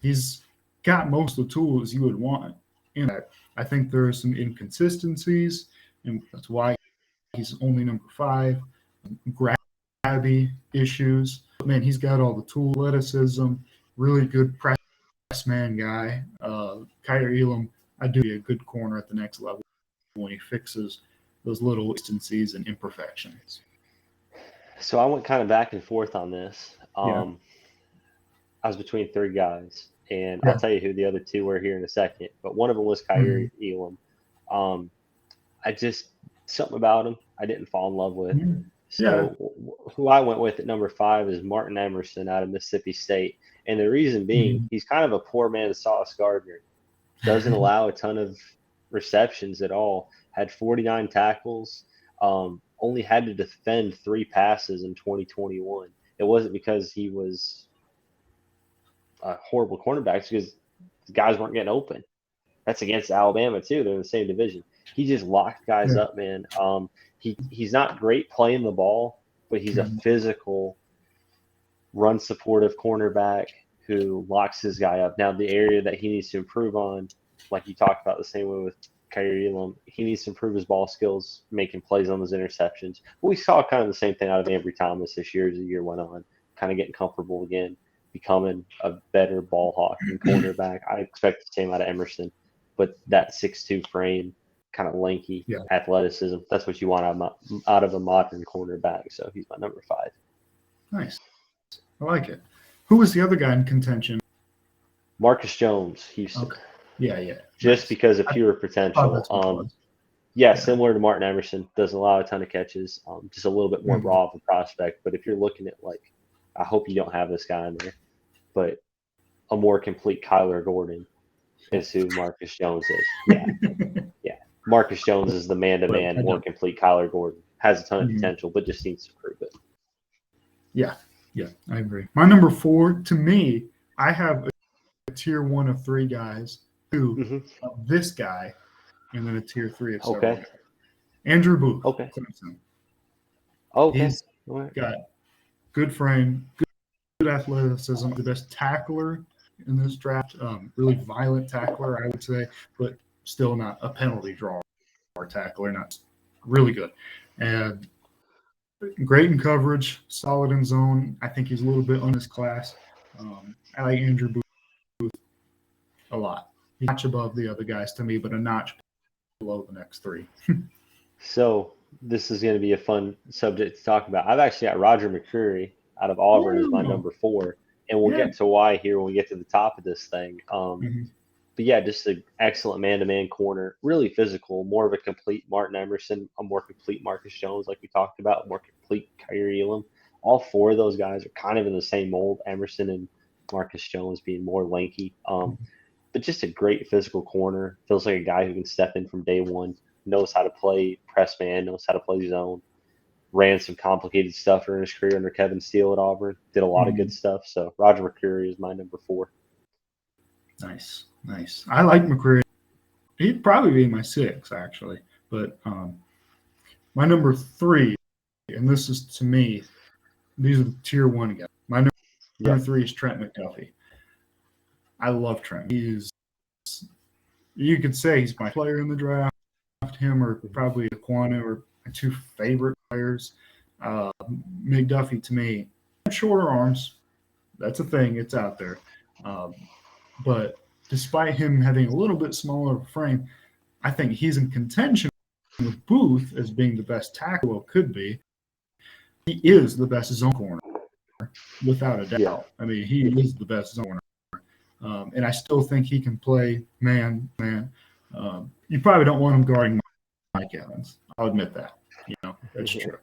he's got most of the tools you would want in that. I think there are some inconsistencies, and that's why he's only number 5. Grabby issues. But man, he's got all the tool athleticism, really good press man guy. Kyer Elam, I do be a good corner at the next level when he fixes those little instances and imperfections. So I went kind of back and forth on this. Yeah, I was between three guys, and I'll yeah, tell you who the other two were here in a second. But one of them was mm-hmm. Kyrie Elam. Um, I just something about him I didn't fall in love with. Yeah. So who I went with at number 5 is Martin Emerson out of Mississippi State, and the reason being Mm-hmm. he's kind of a poor man's Sauce Gardner. Doesn't allow a ton of receptions at all. Had 49 tackles. Only had to defend 3 passes in 2021. It wasn't because he was a horrible cornerback, it's because the guys weren't getting open. That's against Alabama too. They're in the same division. He just locked guys Yeah. up, man. He's not great playing the ball, but he's a Mm-hmm. physical, run supportive cornerback who locks his guy up. Now the area that he needs to improve on, like you talked about the same way with Kyrie Elam, he needs to improve his ball skills, making plays on those interceptions. But we saw kind of the same thing out of Ambry Thomas this year as the year went on, kind of getting comfortable again, becoming a better ball hawk and cornerback. I expect the same out of Emerson, but that 6'2" frame, kind of lanky Yeah. athleticism, that's what you want out of a modern cornerback. So he's my number 5. Nice. I like it. Who was the other guy in contention? Marcus Jones, Houston, Okay. Yeah, yeah. just Nice. because of I pure thought potential. that's what it was. Yeah, Yeah. similar to Martin Emerson, doesn't allow a ton of catches, just a little bit more Mhm. raw of a prospect. But if you're looking at like, I hope you don't have this guy in there, but a more complete Kyler Gordon is who Marcus Jones is. Yeah, yeah. Marcus Jones is the But man-to-man, I more don't. complete Kyler Gordon. Has a ton of Mhm. potential, but just needs to prove it. Yeah, yeah, I agree. My number 4, to me, I have a tier 1 of 3 guys, 2 Hmm. of this guy, and then a tier 3 of several Okay. guys. Andrew Booth, Okay. Clemson. Okay. He's All right. got good frame, good athleticism, the best tackler in this draft. Really violent tackler, I would say, but still not a penalty draw or tackler. Not really good, and great in coverage, solid in zone. I think he's a little bit on his class. I like Andrew Booth a lot. He's a notch above the other guys to me, but a notch below the next 3. So this is going to be a fun subject to talk about. I've actually got Roger McCreary out of Auburn as my Ooh, number 4, and we'll yeah. get to why here when we get to the top of this thing. Mhm. But yeah, just an excellent man-to-man corner, really physical, more of a complete Martin Emerson, a more complete Marcus Jones, like we talked about, a more complete Kyrie Elam. All 4 of those guys are kind of in the same mold. Emerson and Marcus Jones being more lanky. But just a great physical corner. Feels like a guy who can step in from day one, knows how to play press man, knows how to play zone. Ran some complicated stuff during his career under Kevin Steele at Auburn. Did a lot of good Mhm. stuff. So Roger McCreary is my number 4. Nice, nice. I like McCreary. He'd probably be my 6, actually, but my number 3, and this is to me, these are the tier 1 guys. My number Yep. 3 is Trent McDuffie. I love Trent. You could say he's my player in the draft. Him or Mhm. probably Aquanu are my 2 favorite players. Uh, McDuffie to me, shorter arms. That's a thing. It's out there. Um, but despite him having a little bit smaller frame, I think he's in contention with Booth as being the best tackle could be. He is the best zone corner without a Yeah. doubt. I mean, he is the best zone corner. And I still think he can play man. You probably don't want him guarding Mike Evans. I'll admit that. That's true.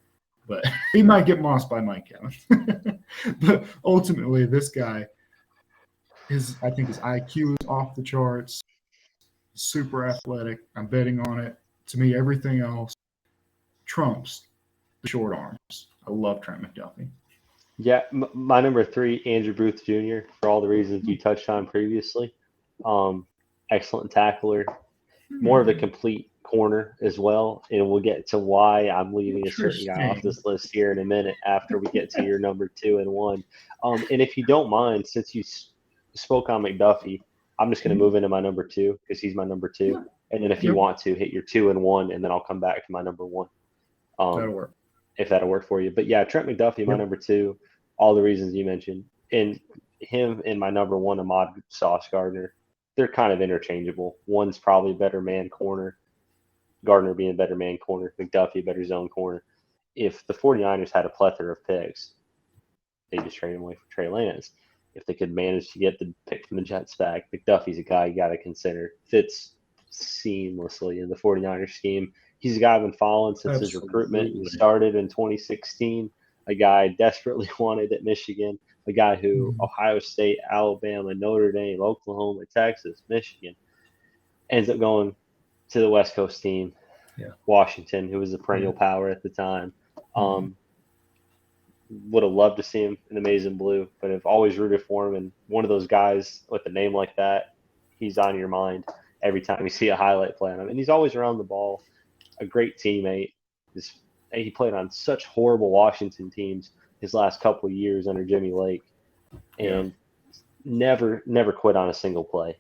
But he might get mossed by Mike Evans. But ultimately, this guy, I think his IQ is off the charts. Super athletic. I'm betting on it. To me, everything else trumps the short arms. I love Trent McDuffie. Yeah, my number 3, Andrew Booth Jr., for all the reasons you touched on previously. Um, Excellent tackler, more of a complete corner as well. And we'll get to why I'm leaving a certain guy off Interesting. this list here in a minute after we get to your number 2 and 1. And if you don't mind, since you spoke on McDuffie, I'm just going to move into my number 2 because he's my number 2. Yeah. And then if you Yep. want to, hit your 2 and 1, and then I'll come back to my number 1. That'll Um, work. if that'll work for you. But yeah, Trent McDuffie, my Yep. number 2, all the reasons you mentioned. And him and my number 1, Ahmad Sauce Gardner, they're kind of interchangeable. One's probably a better man corner, Gardner being a better man corner, McDuffie a better zone corner. If the 49ers had a plethora of picks, they just trade him away for Trey Lance. If they could manage to get the pick from the Jets back, McDuffie's a guy you got to consider. Fits seamlessly in the 49ers scheme. He's a guy I've been following since his recruitment Absolutely. started in 2016. A guy I desperately wanted at Michigan. A guy who Ohio State, Alabama, Notre Dame, Oklahoma, Texas, Michigan ends up going to the West Coast team. Yeah. Washington, who was a perennial power at the time. Would have loved to see him in the maize and blue, but I've always rooted for him. And one of those guys with a name like that, he's on your mind every time you see a highlight play on him. And he's always around the ball, a great teammate. He played on such horrible Washington teams his last couple of years under Jimmy Lake, and never quit on a single play.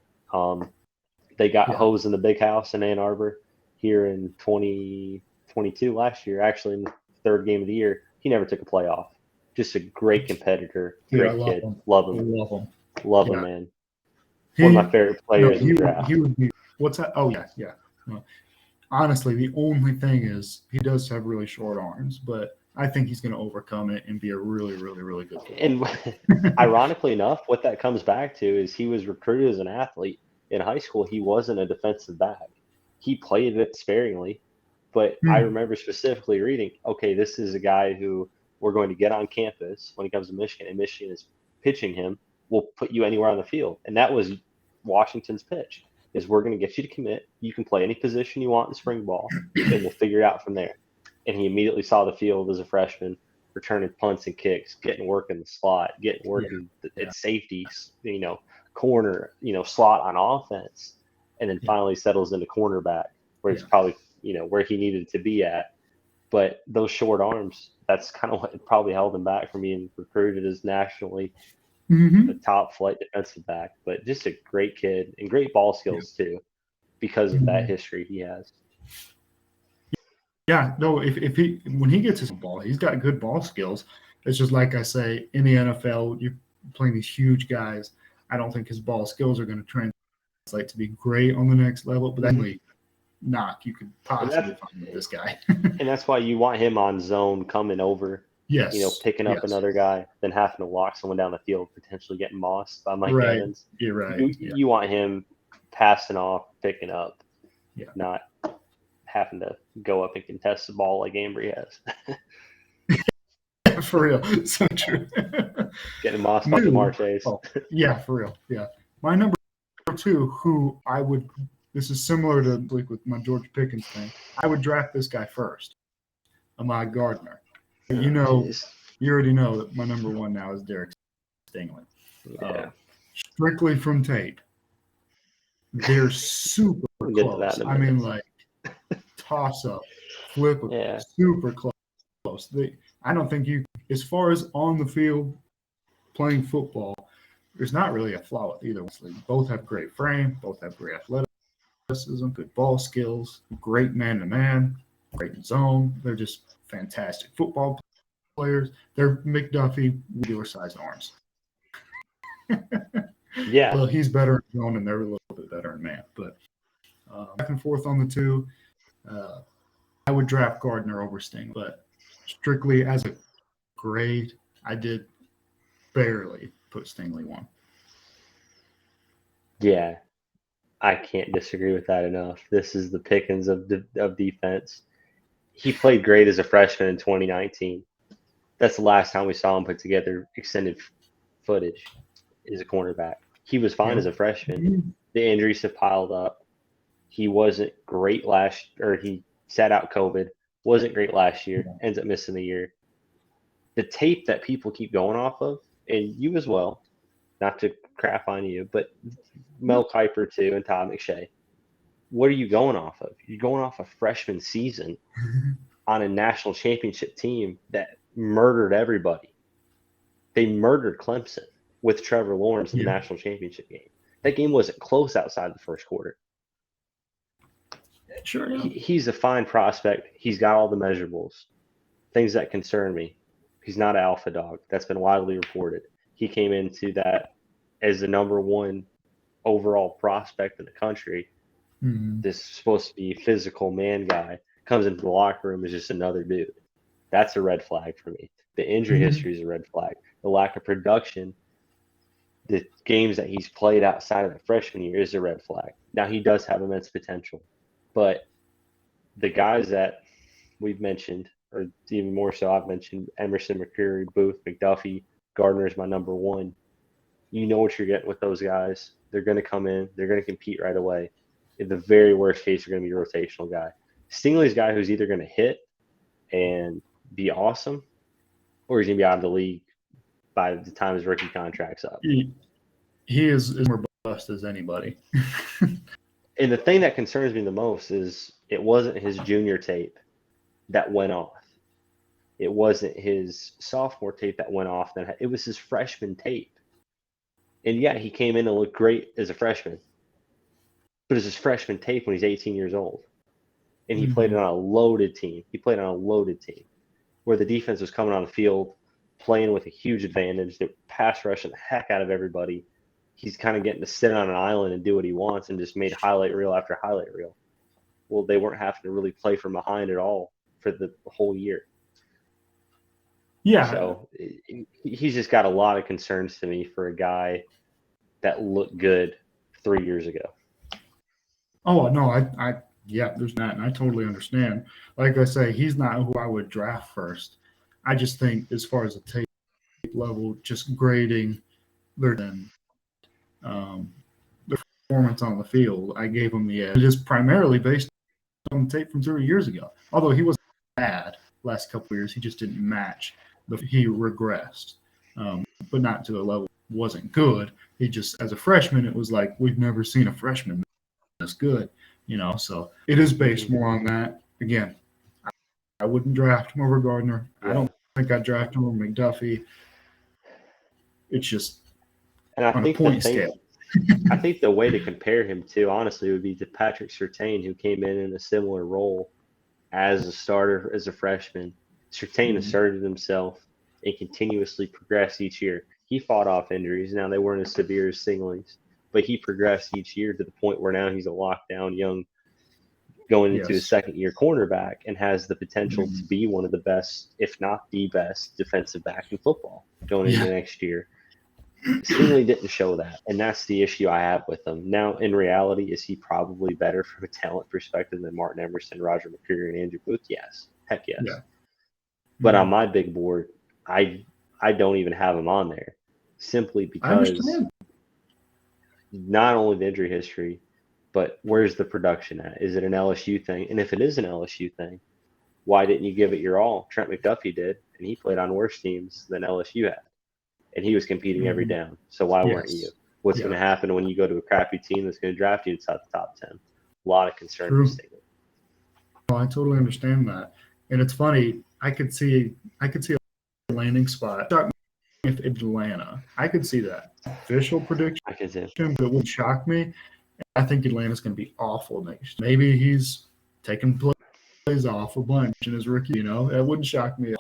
They got hosed in the big house in Ann Arbor here in 2022 last year, actually in the third game of the year. He never took a play off. Just a great competitor, great kid. Love him. Love him, man. One of my favorite players in the draft. He would be. What's that? Oh yeah. Well, honestly, the only thing is he does have really short arms, but I think he's going to overcome it and be a really, really, really good player. And ironically enough, what that comes back to is he was recruited as an athlete. In high school, he wasn't a defensive back. He played it sparingly, but I remember specifically reading, okay, this is a guy who we're going to get on campus when he comes to Michigan, and Michigan is pitching him. We'll put you anywhere on the field. And that was Washington's pitch, is we're going to get you to commit. You can play any position you want in spring ball, and we'll figure it out from there. And he immediately saw the field as a freshman, returning punts and kicks, getting work in the slot, getting work at safety, corner, slot on offense. And then finally settles into cornerback, where it's probably, where he needed to be at. But those short arms, that's kind of what probably held him back from being recruited as nationally the top flight defensive back. But just a great kid and great ball skills too, because of that history he has. Yeah, no, if he when he gets his ball, he's got good ball skills. It's just like I say, in the NFL, you're playing these huge guys. I don't think his ball skills are going to translate to be great on the next level, but that's the only knock you could possibly find with this guy. And that's why you want him on zone coming over, picking up another guy, then having to walk someone down the field, potentially getting mossed by Mike Evans. You're right. You want him passing off, picking up, not having to go up and contest the ball like Ambry has. For real. So true. Getting mossed by Jamar Chase. Yeah, for real. Yeah. My number 2, who I would – this is similar to like with my George Pickens thing. I would draft this guy first, Ahmad Gardner. You already know that my number 1 now is Derek Stingley. Yeah. Strictly from tape. They're super close. I mean, like toss up, flip up, super close. I don't think you, as far as on the field playing football, there's not really a flaw with either one. Both have great frame, both have great athleticism, good ball skills, great man-to-man, great zone. They're just fantastic football players. They're McDuffie, regular-sized arms. Yeah. Well, he's better in zone, and they're a little bit better in man. But back and forth on the two. I would draft Gardner over Sting, but strictly as a grade, I did barely put Stingley 1. Yeah, I can't disagree with that enough. This is the Pickens of defense. He played great as a freshman in 2019. That's the last time we saw him put together extended footage as a cornerback. He was fine as a freshman. The injuries have piled up. He wasn't great he sat out COVID. Wasn't great last year. Ends up missing the year. the tape that people keep going off of, and you as well, not to crap on you, but Mel Kiper too and Todd McShay. What are you going off of? You're going off a freshman season on a national championship team that murdered everybody. They murdered Clemson with Trevor Lawrence in the national championship game. That game wasn't close outside the first quarter. Sure. Yeah. He's a fine prospect. He's got all the measurables. Things that concern me. He's not an alpha dog. That's been widely reported. He came into that as the number one overall prospect in the country. Mm-hmm. This supposed to be physical man guy comes into the locker room as just another dude. That's a red flag for me. The injury history is a red flag. The lack of production, the games that he's played outside of the freshman year is a red flag. Now, he does have immense potential, but the guys that we've mentioned, or even more so I've mentioned, Emerson, McCreary, Booth, McDuffie, Gardner is my number one. You know what you're getting with those guys. They're going to come in. They're going to compete right away. In the very worst case, you're going to be a rotational guy. Stingley's a guy who's either going to hit and be awesome, or he's going to be out of the league by the time his rookie contract's up. He is more bust as anybody. And the thing that concerns me the most is it wasn't his junior tape that went off. It wasn't his sophomore tape that went off. It was his freshman tape. And yeah, he came in and looked great as a freshman. But it's his freshman tape when he's 18 years old. And he played on a loaded team. He played on a loaded team where the defense was coming on the field, playing with a huge advantage. They're pass rushing the heck out of everybody. He's kind of getting to sit on an island and do what he wants and just made highlight reel after highlight reel. Well, they weren't having to really play from behind at all for the whole year. Yeah. So he's just got a lot of concerns to me for a guy that looked good 3 years ago. Oh, no, yeah, there's that, and I totally understand. Like I say, he's not who I would draft first. I just think as far as the tape level, just grading their performance on the field, I gave him the edge. It is primarily based on the tape from 3 years ago. Although he wasn't bad last couple of years, he just didn't match. He regressed, but not to a level wasn't good. He just, as a freshman, it was like we've never seen a freshman this good, So it is based more on that. Again, I wouldn't draft him over Gardner. Yeah. I don't think I'd draft him over McDuffie. It's just on a point scale. I think the way to compare him to, honestly, would be to Patrick Surtain, who came in a similar role as a starter as a freshman. Surtain asserted himself and continuously progressed each year. He fought off injuries. Now, they weren't as severe as Stingley's, but he progressed each year to the point where now he's a lockdown young going into his second-year cornerback and has the potential to be one of the best, if not the best, defensive back in football going into next year. Stingley didn't show that, and that's the issue I have with him. Now, in reality, is he probably better from a talent perspective than Martin Emerson, Roger McCreary, and Andrew Booth? Yes. Heck yes. Yeah. But on my big board, I don't even have him on there simply because not only the injury history, but where's the production at? Is it an LSU thing? And if it is an LSU thing, why didn't you give it your all? Trent McDuffie did, and he played on worse teams than LSU had. And he was competing every down. So why weren't you? What's going to happen when you go to a crappy team that's going to draft you inside the top 10? A lot of concern. Well, I totally understand that. And it's funny, I could see a landing spot. If Atlanta, I could see that. Official prediction, I could see. But it would shock me. I think Atlanta's going to be awful next year. Maybe he's taking plays off a bunch in his rookie, That wouldn't shock me.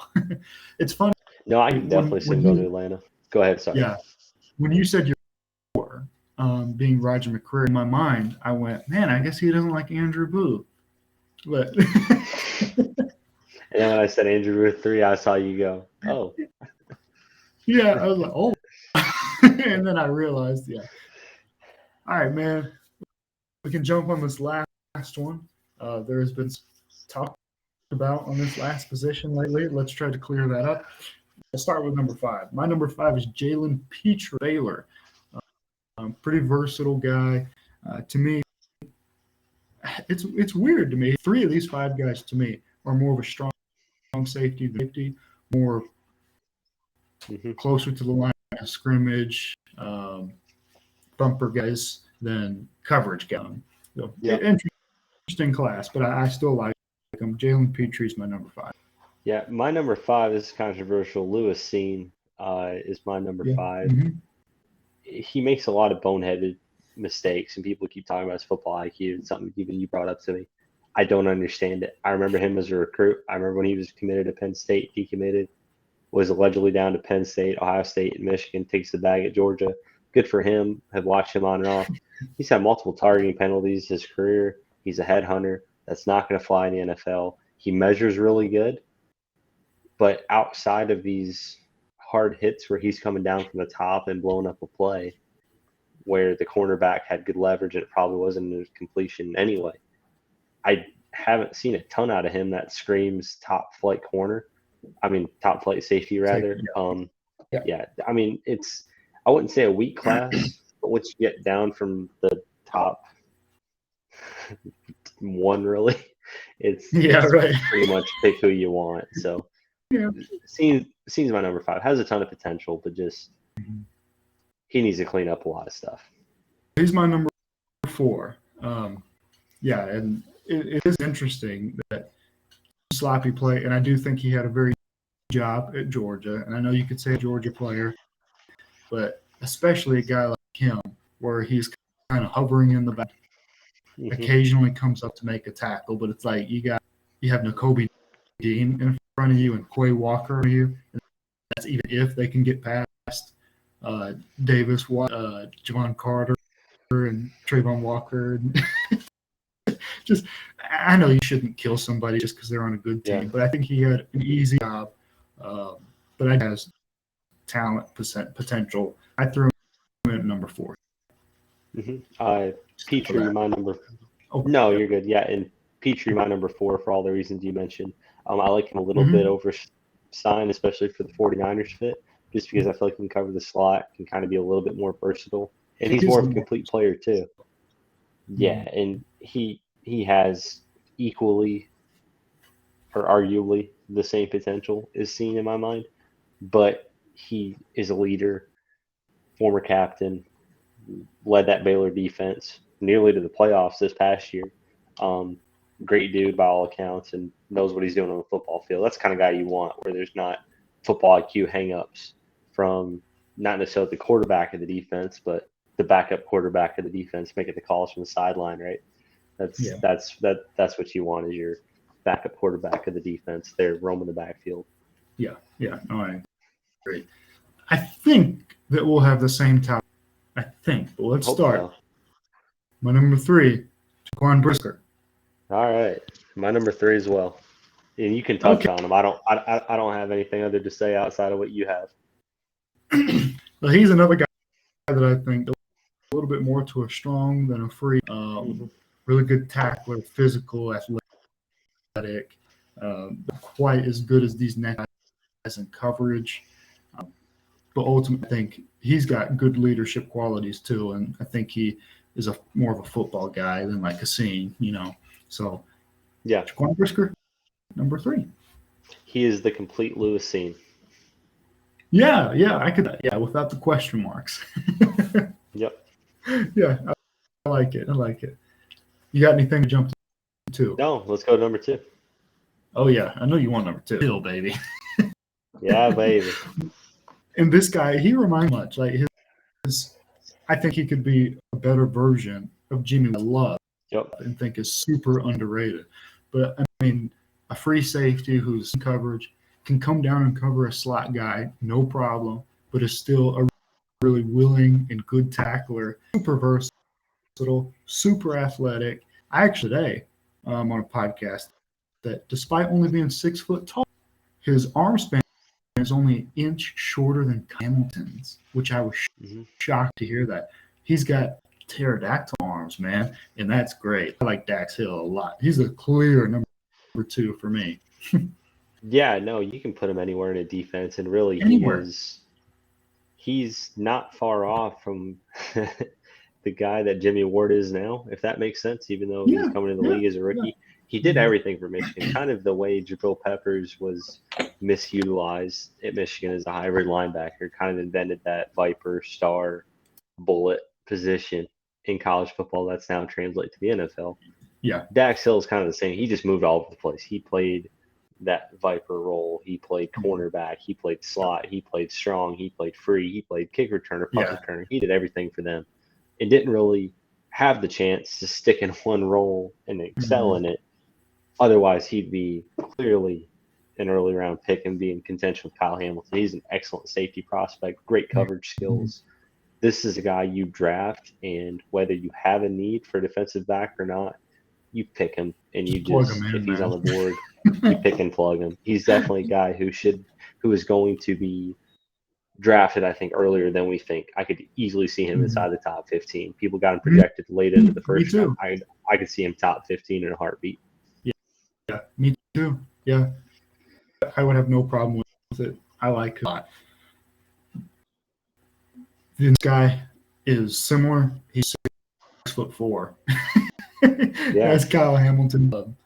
It's funny. No, I can definitely see him go to Atlanta. Go ahead, sorry. Yeah. When you said you're being Roger McCreary, in my mind, I went, man, I guess he doesn't like Andrew Booth. But and then when I said Andrew Booth 3, I saw you go, oh. Yeah, I was like, oh. And then I realized, All right, man. We can jump on this last one. There has been talk about on this last position lately. Let's try to clear that up. I'll start with number 5. My number 5 is Jalen Petre Baylor. Pretty versatile guy. To me, it's weird to me. 3 of these 5 guys, to me, are more of a strong safety, more closer to the line of scrimmage, bumper guys than coverage guys. So, interesting class, but I still like him. Jalen Petrie is my number 5. Yeah, my number 5 is controversial. Lewis Seen is my number 5. Mm-hmm. He makes a lot of boneheaded mistakes, and people keep talking about his football IQ. It's something even you brought up to me. I don't understand it. I remember him as a recruit. I remember when he was committed to Penn State, decommitted, was allegedly down to Penn State, Ohio State, and Michigan, takes the bag at Georgia. Good for him. Have watched him on and off. He's had multiple targeting penalties his career. He's a headhunter. That's not going to fly in the NFL. He measures really good. But outside of these hard hits where he's coming down from the top and blowing up a play, where the cornerback had good leverage and it probably wasn't a completion anyway, I haven't seen a ton out of him that screams top flight corner. I mean, top flight safety rather. Yeah. I mean, I wouldn't say a weak class, but once you get down from the top one, really, it's right. pretty much pick who you want. So, Seen's my number 5. Has a ton of potential, but just he needs to clean up a lot of stuff. He's my number 4. And it is interesting that sloppy play, and I do think he had a very good job at Georgia. And I know you could say a Georgia player, but especially a guy like him, where he's kind of hovering in the back, occasionally comes up to make a tackle, but it's like you have Nakobe Dean in front of you and Quay Walker in you. And that's even if they can get past Davis, Javon Carter, and Trayvon Walker. Just, I know you shouldn't kill somebody just because they're on a good team, but I think he had an easy job. But I has talent potential. I threw him at number 4. Petrie, my number. No, you're good. Yeah, and Petrie, my number 4 for all the reasons you mentioned. I like him a little bit over Stein, especially for the 49ers fit, just because I feel like he can cover the slot, can kind of be a little bit more versatile, and he's more of a complete player too. Yeah, and he has equally or arguably the same potential as Seen in my mind, but he is a leader, former captain, led that Baylor defense nearly to the playoffs this past year. Great dude by all accounts and knows what he's doing on the football field. That's the kind of guy you want, where there's not football IQ hangups from not necessarily the quarterback of the defense, but the backup quarterback of the defense making the calls from the sideline, right? That's what you want, is your backup quarterback of the defense. They're roaming the backfield. Yeah. No, I agree. I think that we'll have the same top. I think, but let's start. So. My number 3, Jaquan Brisker. All right, my number 3 as well. And you can touch on him. I don't have anything other to say outside of what you have. Well, he's another guy that I think a little bit more to a strong than a free. Really good tackler, physical, athletic. Quite as good as these next guys in coverage. But ultimately, I think he's got good leadership qualities too, and I think he is more of a football guy than like a Seen, So, Jaquan Brisker, number 3. He is the complete Lewis Seen. Yeah, I could. Yeah, without the question marks. Yep. Yeah, I like it. You got anything to jump to? No, let's go to number 2. Oh yeah, I know you want number 2, Hill, baby. Yeah, baby. And this guy, he reminds me much like his. I think he could be a better version of Jimmy Love. And think is super underrated. But I mean, a free safety who's in coverage can come down and cover a slot guy, no problem, but is still a really willing and good tackler, super versatile, super athletic. I actually today on a podcast that despite only being 6 foot tall, his arm span is only an inch shorter than Hamilton's, which I was shocked to hear that. He's got pterodactyl arms, man, and that's great. I like Dax Hill a lot. He's a clear number 2 for me. Yeah, no, you can put him anywhere in a defense, and really he's not far off from the guy that Jimmy Ward is now, if that makes sense, even though he's coming in the league as a rookie. He did everything for Michigan, kind of the way Jabril Peppers was misutilized at Michigan as a hybrid linebacker, kind of invented that Viper, Star, Bullet position in college football that's now translated to the NFL. Yeah. Dax Hill is kind of the same. He just moved all over the place. He played that Viper role. He played cornerback. He played slot. He played strong. He played free. He played kick returner, punt returner. He did everything for them and didn't really have the chance to stick in one role and excel in it. Otherwise, he'd be clearly an early round pick and be in contention with Kyle Hamilton. He's an excellent safety prospect, great coverage skills. This is a guy you draft, and whether you have a need for a defensive back or not, you pick him, and you plug just him in, if he's man. on the board, you pick and plug him. He's definitely a guy who is going to be drafted, I think, earlier than we think. I could easily see him inside the top 15. People got him projected late into the first round. I could see him top 15 in a heartbeat. Yeah, me too. Yeah, I would have no problem with it. I like it a lot. This guy is similar. He's 6'4". As Kyle Hamilton.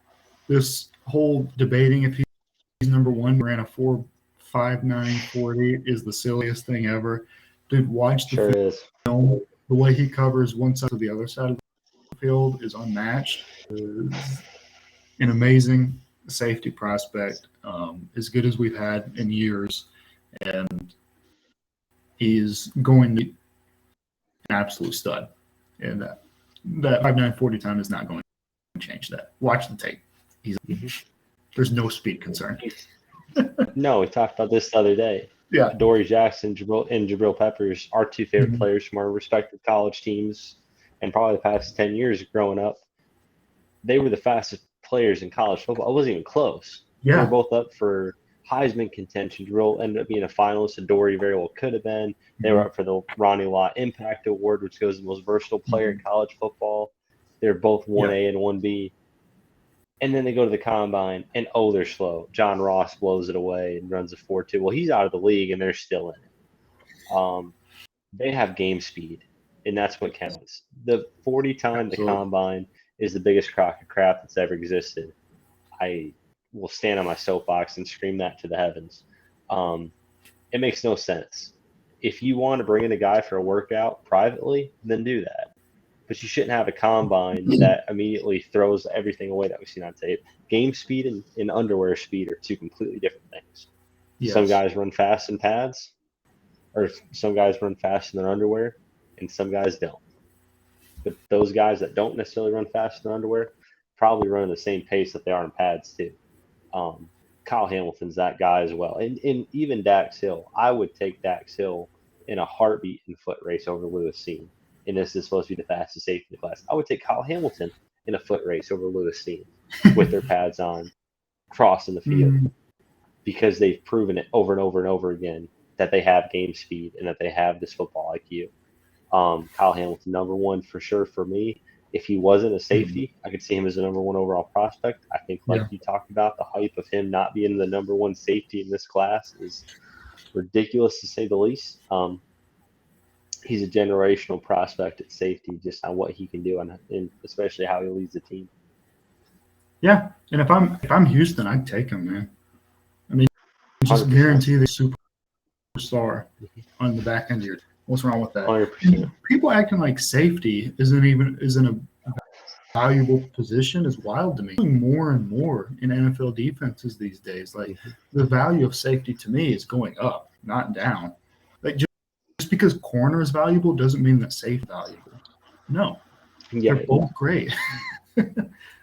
This whole debating if he's number one, ran a 4.59 40 is the silliest thing ever. Dude, watch the film. The way he covers one side to the other side of the field is unmatched. Is an amazing safety prospect, as good as we've had in years, and he's going to be an absolute stud. And that 5.9 40 time is not going to change that. Watch the tape. There's no speed concern. No, we talked about this the other day. Yeah, Dory Jackson and Jabril Peppers, our two favorite players from our respective college teams, and probably the past 10 years growing up. They were the fastest players in college football. It wasn't even close. Yeah. They were both up for Heisman contention. Jabril ended up being a finalist, and Dory very well could have been. They were up for the Ronnie Lott Impact Award, which goes to the most versatile player in college football. They're both 1A and 1B. And then they go to the combine, and they're slow. John Ross blows it away and runs a 4.2. Well, he's out of the league, and they're still in it. They have game speed, and that's what counts. The 40 time the combine is the biggest crock of crap that's ever existed. I will stand on my soapbox and scream that to the heavens. It makes no sense. If you want to bring in a guy for a workout privately, then do that. But you shouldn't have a combine that immediately throws everything away that we've seen on tape. Game speed and underwear speed are two completely different things. Yes. Some guys run fast in pads, or some guys run fast in their underwear, and some guys don't. But those guys that don't necessarily run fast in their underwear probably run at the same pace that they are in pads too. Kyle Hamilton's that guy as well. And even Dax Hill. I would take Dax Hill in a heartbeat in foot race over Lewis Seen. And this is supposed to be the fastest safety in the class. I would take Kyle Hamilton in a foot race over Lewis Seen with their pads on, crossing the field, because they've proven it over and over and over again that they have game speed and that they have this football IQ. Kyle Hamilton, number one for sure for me. If he wasn't a safety, I could see him as a number one overall prospect. I think, like you talked about, the hype of him not being the number one safety in this class is ridiculous to say the least. He's a generational prospect at safety, just on what he can do and especially how he leads the team. Yeah, and if I'm Houston, I'd take him, man. I mean, just 100%. Guarantee the superstar on the back end of your. What's wrong with that? 100%. People acting like safety isn't a valuable position is wild to me. More and more in NFL defenses these days, like the value of safety to me is going up, not down. Like just because corner is valuable doesn't mean that safety is valuable. No, they're both great.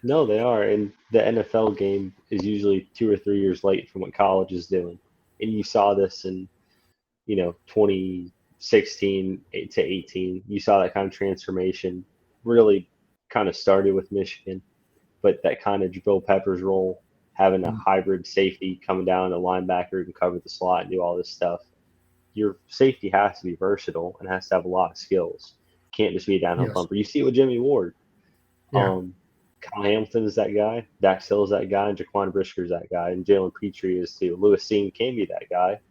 No, they are. And the NFL game is usually 2 or 3 years late from what college is doing. And you saw this in, 2016 to 18. You saw that kind of transformation really kind of started with Michigan, but that kind of Jabril Peppers role, having a hybrid safety coming down, a linebacker who can cover the slot and do all this stuff. Your safety has to be versatile and has to have a lot of skills. Can't just be a downhill thumper. You see it with Jimmy Ward. Yeah. Kyle Hamilton is that guy. Dax Hill is that guy. And Jaquan Brisker is that guy. And Jalen Petrie is too. Lewis Seen can be that guy,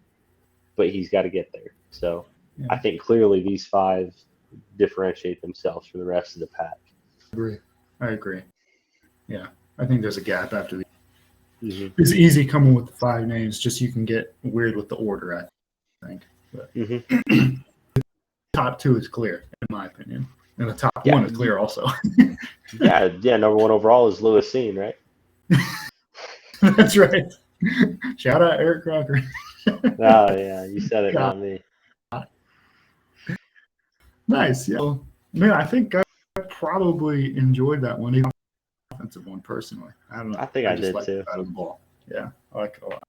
but he's got to get there. So I think clearly these 5 differentiate themselves from the rest of the pack. I agree. Yeah. I think there's a gap after the. Mm-hmm. It's easy coming with the 5 names. Just you can get weird with the order. I think. But Mm-hmm. top 2 is clear, in my opinion, and the top Yeah. 1 is clear also. Yeah. Number 1 overall is Lewis Seen, right? That's right. Shout out Eric Crocker. Oh yeah, you said it, God. not me. Nice. Yeah. Well, man, I think I probably enjoyed that one, even the offensive one personally. I don't know. I think I just did like too. the side of the ball. Yeah, I like it a lot.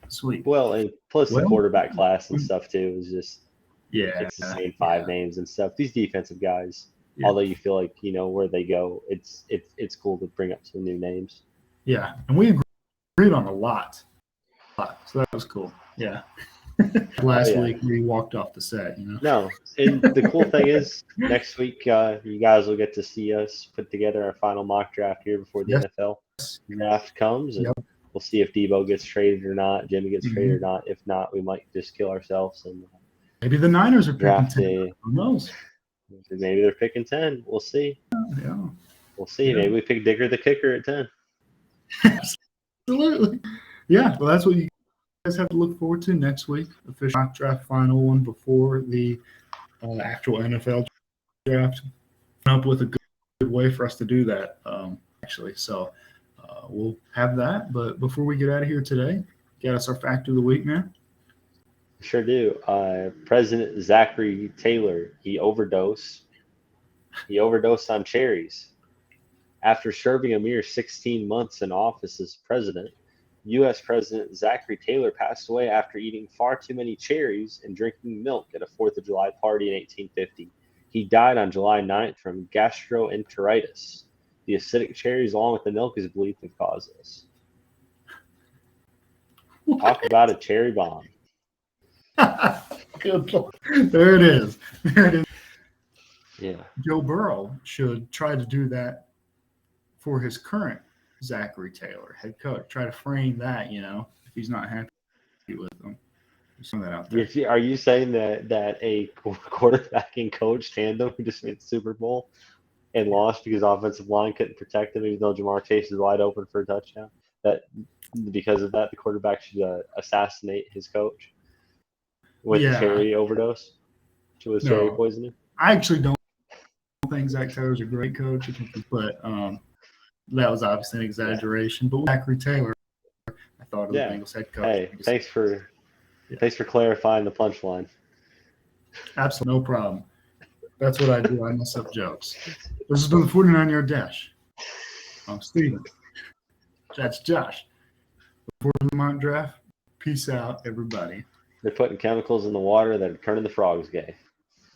Sweet. Well, and plus the Well, quarterback class and stuff too is just yeah, it's the same 5 names and stuff. These defensive guys, yeah, although you feel like you know where they go, it's cool to bring up some new names. yeah. And we agreed on a lot. So that was cool. Yeah. Last week we walked off the set, you know. No, and the cool thing is next week you guys will get to see us put together our final mock draft here before the Yes. NFL draft comes, and we'll see if Debo gets traded or not, Jimmy gets traded or not. If not, we might just kill ourselves and maybe the Niners are picking draft 10. Who knows? Maybe they're picking 10. We'll see. Yeah. We'll see. Yeah. Maybe we pick Digger the kicker at 10. Absolutely. Yeah. Well, that's what you guys have to look forward to next week. Official mock draft, final one before the actual NFL draft. Up with a good way for us to do that, actually. So we'll have that. But before we get out of here today, get us our fact of the week, man. Sure do. President Zachary Taylor, he overdosed on cherries. After serving a mere 16 months in office as president, U.S. President Zachary Taylor passed away after eating far too many cherries and drinking milk at a 4th of July party in 1850. He died on July 9th from gastroenteritis. The acidic cherries, along with the milk, is believed to have caused this. Talk about a cherry bomb. Good Lord. There it is. There it is. Yeah. Joe Burrow should try to do that for his current Zachary Taylor head coach. Try to frame that, if he's not happy with him. Some of that out there. Are you saying that a quarterback and coach tandem who just made the Super Bowl and lost because offensive line couldn't protect him even though Jamar Chase is wide open for a touchdown, that because of that the quarterback should assassinate his coach with cherry overdose, with cherry poisoning? I actually don't think Zach Taylor's a great coach, but that was obviously an exaggeration. But Zachary Taylor, I thought of the Bengals head coach. Hey, thanks for clarifying the punchline. Absolutely, no problem. That's what I do. I mess up jokes. This has been the 49-Yard Dash. I'm Steven. That's Josh. Before the mock draft, peace out, everybody. They're putting chemicals in the water that are turning the frogs gay.